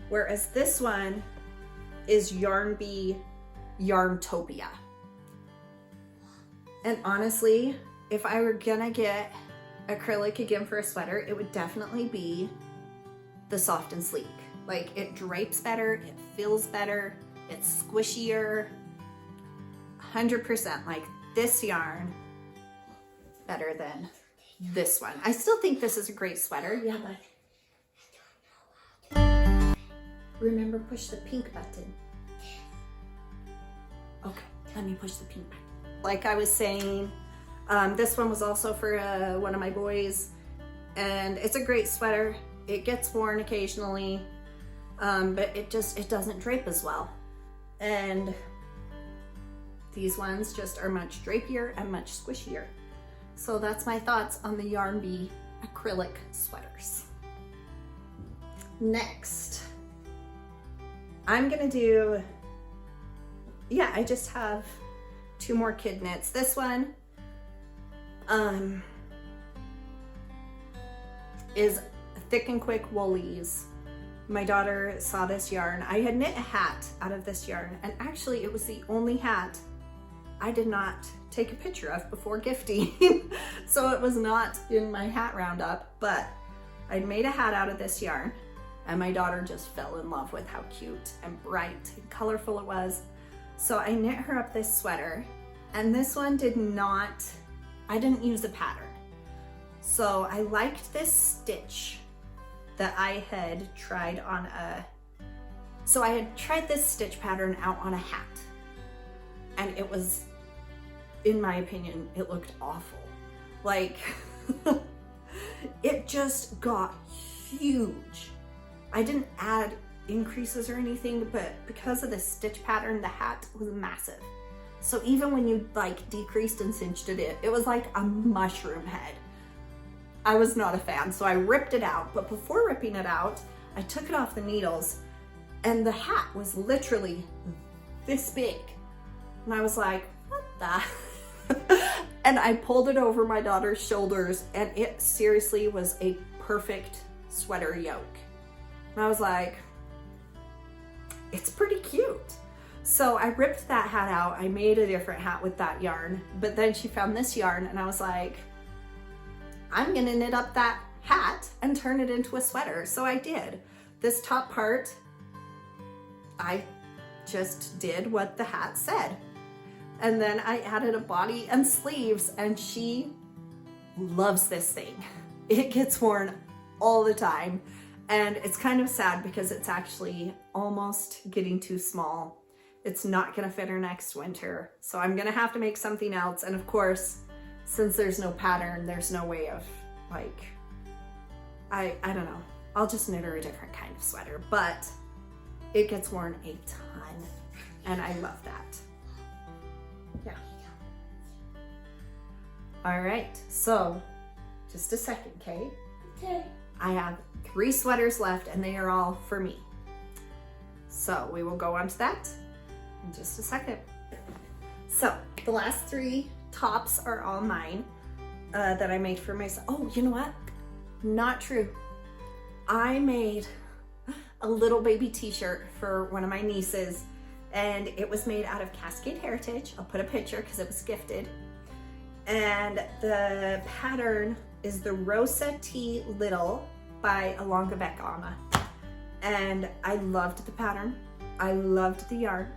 whereas this one is Yarn Bee Yarntopia. And honestly, if I were gonna get acrylic again for a sweater, it would definitely be the Soft and Sleek. Like, it drapes better, it feels better, it's squishier. 100% like this yarn better than this one. I still think this is a great sweater. Yeah, but remember, push the pink button. Okay, let me push the pink button. Like I was saying, this one was also for one of my boys, and it's a great sweater. It gets worn occasionally, but it doesn't drape as well. And these ones just are much drapier and much squishier. So that's my thoughts on the Yarn Bee acrylic sweaters. Next, I'm gonna do, yeah, I just have 2 more kid knits. This one is Thick and Quick Woolies. My daughter saw this yarn. I had knit a hat out of this yarn, and actually it was the only hat I did not take a picture of before gifting. So it was not in my hat roundup, but I made a hat out of this yarn, and my daughter just fell in love with how cute and bright and colorful it was. So I knit her up this sweater, and this one I didn't use a pattern. So I liked this stitch that I had tried on so I had tried this stitch pattern out on a hat, and it was, in my opinion, it looked awful. Like, it just got huge. I didn't add increases or anything, but because of the stitch pattern, the hat was massive. So even when you like decreased and cinched it, it was like a mushroom head. I was not a fan, so I ripped it out. But before ripping it out, I took it off the needles, and the hat was literally this big. And I was like, what the? And I pulled it over my daughter's shoulders, and it seriously was a perfect sweater yoke. And I was like, it's pretty cute. So I ripped that hat out. I made a different hat with that yarn, but then she found this yarn, and I was like, I'm gonna knit up that hat and turn it into a sweater. So I did. This top part, I just did what the hat said. And then I added a body and sleeves, and she loves this thing. It gets worn all the time, and it's kind of sad because it's actually almost getting too small. It's not gonna fit her next winter, so I'm gonna have to make something else. And of course, since there's no pattern, there's no way of like, I don't know. I'll just knit her a different kind of sweater, but it gets worn a ton, and I love that. Yeah. All right, so just a second, okay? Okay. I have 3 sweaters left, and they are all for me. So we will go on to that in just a second. So the last 3 tops are all mine that I made for myself. Oh, you know what? Not true. I made a little baby t-shirt for one of my nieces, and it was made out of Cascade Heritage. I'll put a picture because it was gifted. And the pattern is the Rosa T Little by Alonga Vecana. And I loved the pattern. I loved the yarn.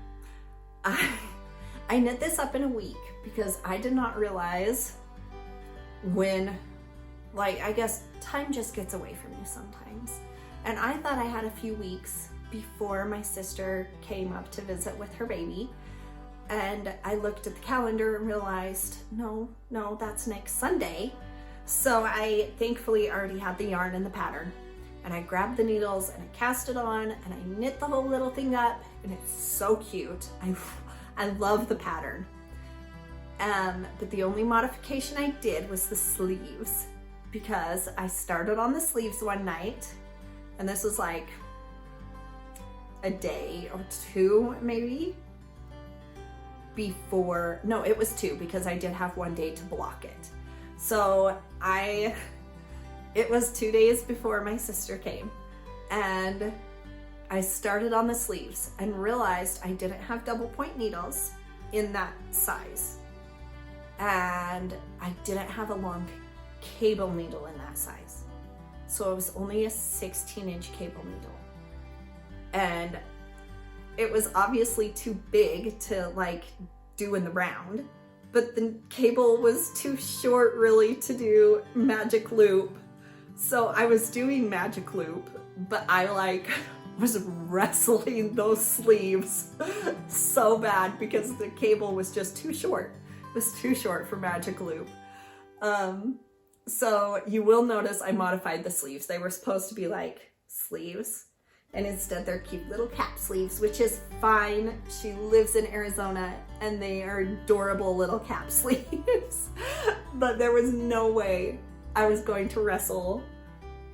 I knit this up in a week because I did not realize when, like, I guess time just gets away from you sometimes. And I thought I had a few weeks before my sister came up to visit with her baby. And I looked at the calendar and realized, no, that's next Sunday. So I thankfully already had the yarn and the pattern. And I grabbed the needles and I cast it on and I knit the whole little thing up, and it's so cute. I love the pattern. But the only modification I did was the sleeves, because I started on the sleeves one night, and this was like a day or 2 maybe before, no, it was 2 because I did have one day to block it. So it was 2 days before my sister came, and I started on the sleeves and realized I didn't have double point needles in that size. And I didn't have a long cable needle in that size. So it was only a 16-inch cable needle. And it was obviously too big to like do in the round, but the cable was too short really to do magic loop. So I was doing magic loop, but I like was wrestling those sleeves so bad because the cable was just too short. It was too short for magic loop. So you will notice I modified the sleeves. They were supposed to be like sleeves, and instead they're cute little cap sleeves, which is fine. She lives in Arizona and they are adorable little cap sleeves. But there was no way I was going to wrestle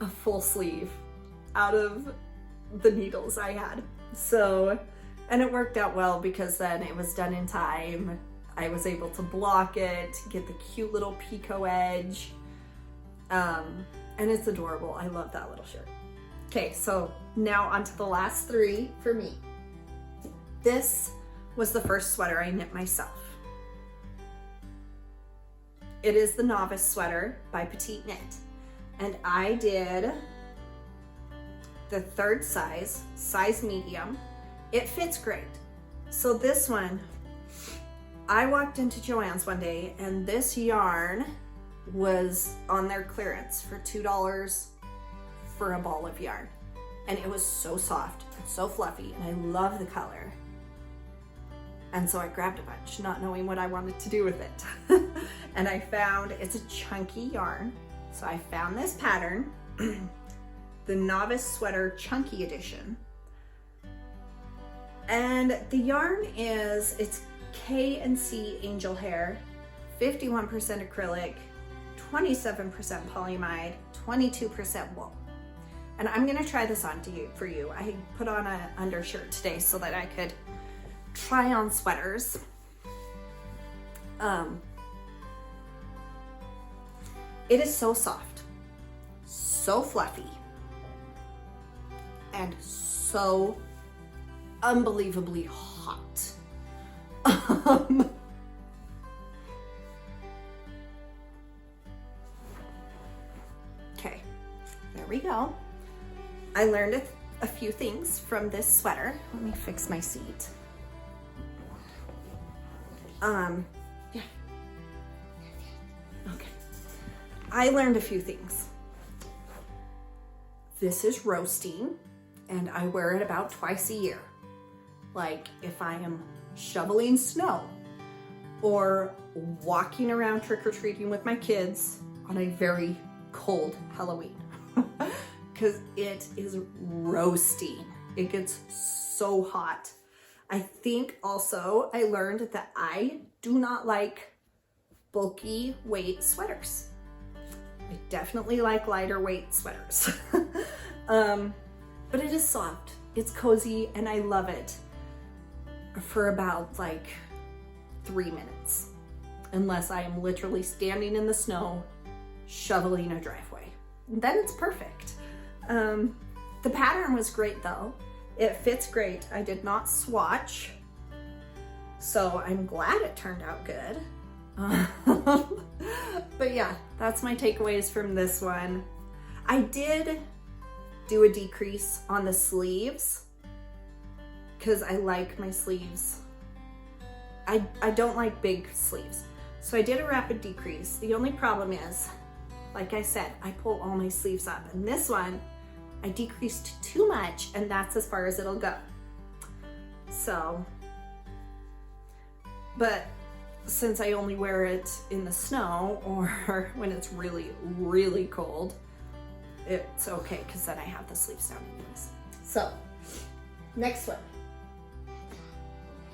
a full sleeve out of the needles I had. So, and it worked out well because then it was done in time. I was able to block it, get the cute little picot edge. And it's adorable. I love that little shirt. Okay, so now on to the last 3 for me. This was the first sweater I knit myself. It is the Novice Sweater by Petite Knit. And I did the 3rd size medium. It fits great. So this one, I walked into Joann's one day and this yarn was on their clearance for $2 for a ball of yarn. And it was so soft and so fluffy, and I love the color. And so I grabbed a bunch, not knowing what I wanted to do with it. And I found, it's a chunky yarn. So I found this pattern, the Novice Sweater Chunky Edition. And the yarn is, it's K&C Angel Hair, 51% acrylic, 27% polyamide, 22% wool. And I'm gonna try this on for you. I put on an undershirt today so that I could try on sweaters. It is so soft, so fluffy, and so unbelievably hot. Okay, there we go. I learned a few things from this sweater. Let me fix my seat. Yeah. Okay. I learned a few things. This is roasting, and I wear it about twice a year. Like if I am shoveling snow or walking around trick-or-treating with my kids on a very cold Halloween. Because it is roasting. It gets so hot. I think also I learned that I do not like bulky weight sweaters. I definitely like lighter weight sweaters. But it is soft, it's cozy, and I love it for about like 3 minutes. Unless I am literally standing in the snow, shoveling a driveway. Then it's perfect. The pattern was great though. It fits great. I did not swatch, so I'm glad it turned out good. But yeah, that's my takeaways from this one. I did do a decrease on the sleeves because I like my sleeves. I don't like big sleeves. So I did a rapid decrease. The only problem is, like I said, I pull all my sleeves up, and this one, I decreased too much, and that's as far as it'll go. So, but since I only wear it in the snow or when it's really, really cold, it's okay because then I have the sleeves down anyways. So, next one.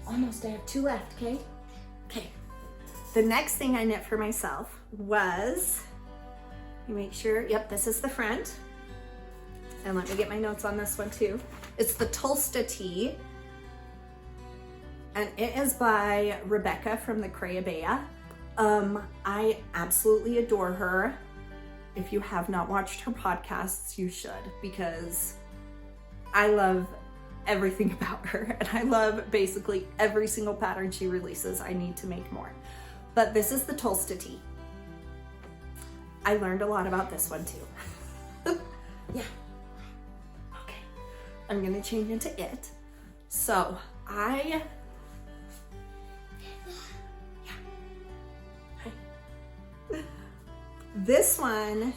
Almost, I have 2 left, okay? Okay. The next thing I knit for myself was, you make sure, yep, this is the front. And let me get my notes on this one too. It's the Tulsta tee. And it is by Rebecca from the Crayabea. I absolutely adore her. If you have not watched her podcasts, you should, because I love everything about her. And I love basically every single pattern she releases. I need to make more. But this is the Tulsta tee. I learned a lot about this one too. Yeah. Okay. I'm gonna change into it. So this one,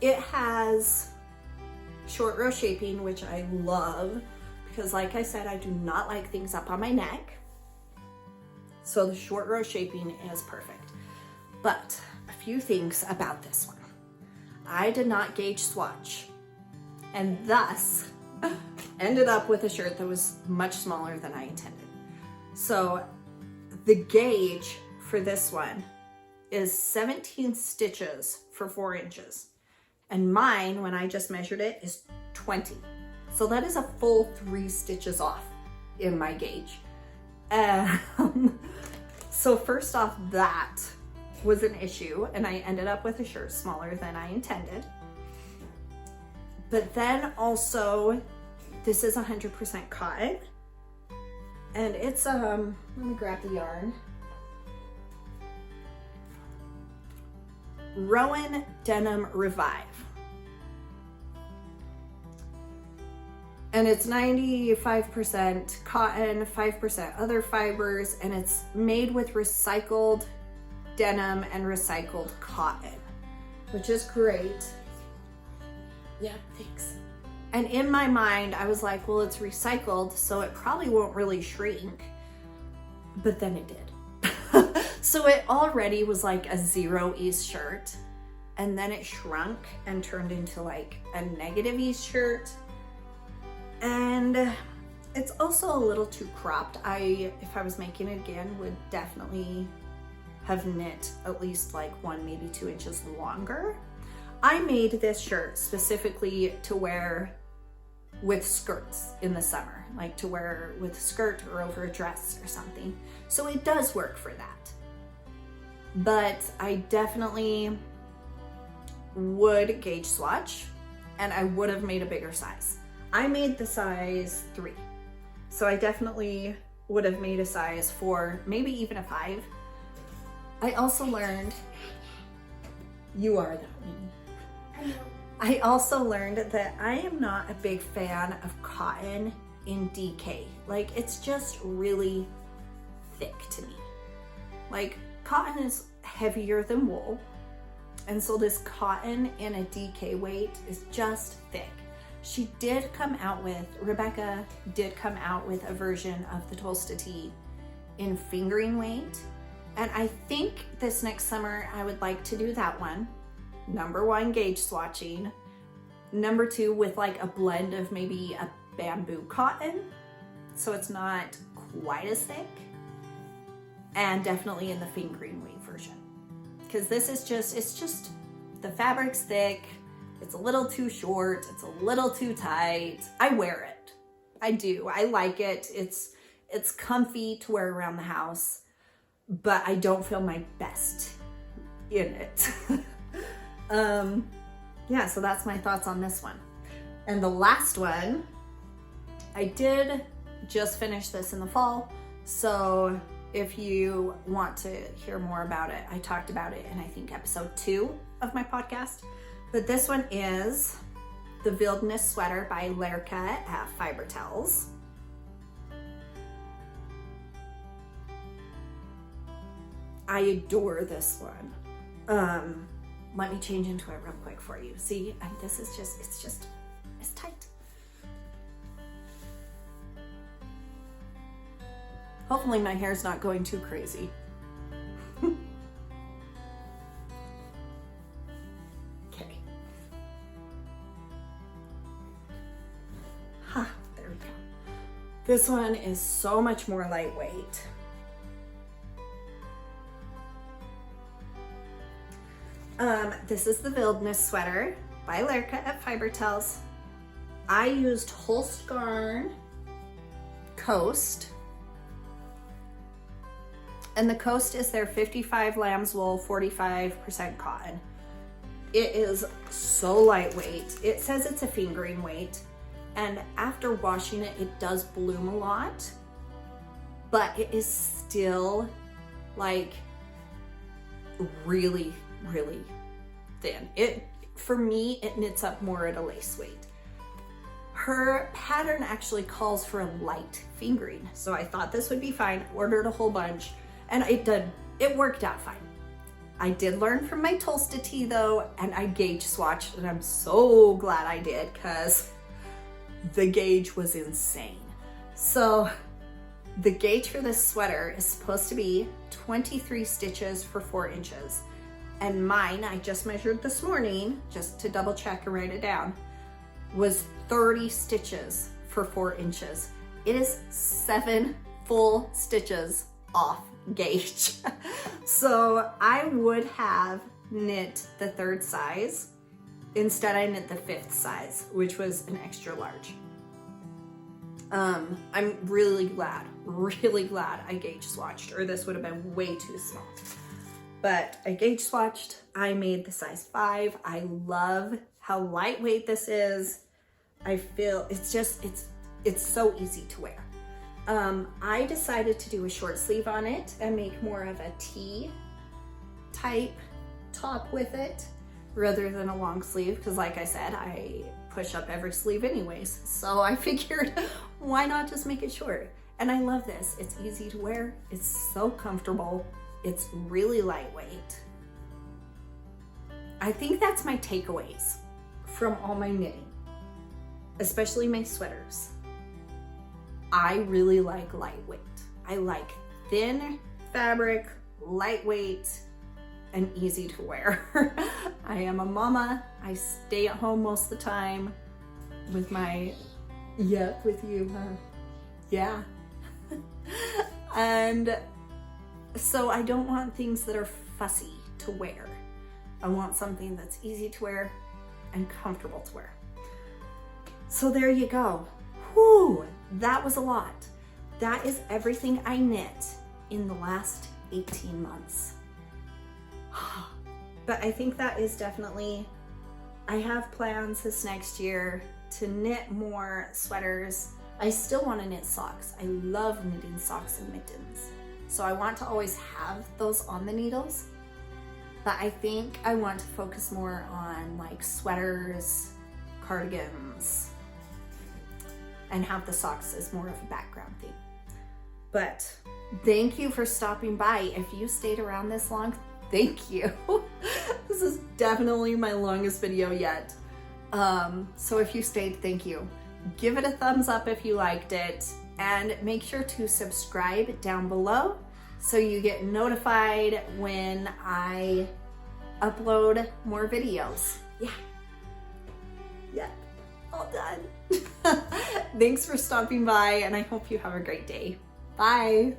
it has short row shaping, which I love because like I said, I do not like things up on my neck. So the short row shaping is perfect. But a few things about this one. I did not gauge swatch and thus ended up with a shirt that was much smaller than I intended. So the gauge for this one is 17 stitches for 4 inches. And mine, when I just measured it, is 20. So that is a full 3 stitches off in my gauge. So first off, that was an issue, and I ended up with a shirt smaller than I intended. But then also, this is 100% cotton, and it's, let me grab the yarn. Rowan Denim Revive. And it's 95% cotton, 5% other fibers, and it's made with recycled denim and recycled cotton, which is great. Yeah, thanks. And in my mind, I was like, well, it's recycled, so it probably won't really shrink. But then it did. So it already was like a 0 ease shirt, and then it shrunk and turned into like a negative ease shirt. And it's also a little too cropped. If I was making it again, would definitely have knit at least like 1, maybe 2 inches longer. I made this shirt specifically to wear with skirts in the summer, like to wear with a skirt or over a dress or something. So it does work for that. But I definitely would gauge swatch, and I would have made a bigger size. I made the size 3. So I definitely would have made a size 4, maybe even a 5. I also learned, you are that one. I also learned that I am not a big fan of cotton in DK. Like, it's just really thick to me. Like, cotton is heavier than wool, and so this cotton in a DK weight is just thick. Rebecca did come out with a version of the Tulsa tee in fingering weight, and I think this next summer I would like to do that one. Number one, gauge swatching. Number two, with like a blend of maybe a bamboo cotton, so it's not quite as thick, and definitely in the fingering weight version, because this is just the fabric's thick, it's a little too short, it's a little too tight. I wear it. I do. I like it. It's comfy to wear around the house, but I don't feel my best in it. Yeah, so that's my thoughts on this one. And the last one, I did just finish this in the fall, so if you want to hear more about it, I talked about it in, I think, episode 2 of my podcast. But this one is the Wilderness Sweater by Lerka at Fiber Tells. I adore this one. Let me change into it real quick for you. See, this is it's tight. Hopefully my hair's not going too crazy. Okay. There we go. This one is so much more lightweight. This is the Wilderness Sweater by Lerka at Fiber Tells. I used Holst Garn Coast, and the Coast is their 55 lamb's wool, 45% cotton. It is so lightweight. It says it's a fingering weight, and after washing it, it does bloom a lot, but it is still like really, really thin. For me, it knits up more at a lace weight. Her pattern actually calls for a light fingering, so I thought this would be fine. Ordered a whole bunch, and it worked out fine. I did learn from my Tulsa tee though, and I gauge swatched, and I'm so glad I did, because the gauge was insane. So the gauge for this sweater is supposed to be 23 stitches for 4 inches. And mine, I just measured this morning, just to double check and write it down, was 30 stitches for 4 inches. It is 7 full stitches off gauge. So I would have knit the 3rd size. Instead, I knit the 5th size, which was an extra large. I'm really glad I gauge swatched, or this would have been way too small. But I gauge swatched, I made the size 5. I love how lightweight this is. I feel it's so easy to wear. I decided to do a short sleeve on it and make more of a tee type top with it rather than a long sleeve, because like I said, I push up every sleeve anyways. So I figured, why not just make it short? And I love this. It's easy to wear. It's so comfortable. It's really lightweight. I think that's my takeaways from all my knitting, especially my sweaters. I really like lightweight. I like thin fabric, lightweight, and easy to wear. I am a mama. I stay at home most of the time with my, with you, huh? Yeah. And so I don't want things that are fussy to wear. I want something that's easy to wear and comfortable to wear. So there you go. Whew, that was a lot. That is everything I knit in the last 18 months. But I think that is definitely, I have plans this next year to knit more sweaters. I still want to knit socks. I love knitting socks and mittens. So I want to always have those on the needles, but I think I want to focus more on like sweaters, cardigans, and have the socks as more of a background thing. But thank you for stopping by. If you stayed around this long, thank you. This is definitely my longest video yet. So if you stayed, thank you. Give it a thumbs up if you liked it, and make sure to subscribe down below so you get notified when I upload more videos. Yeah, all done. Thanks for stopping by, and I hope you have a great day. Bye.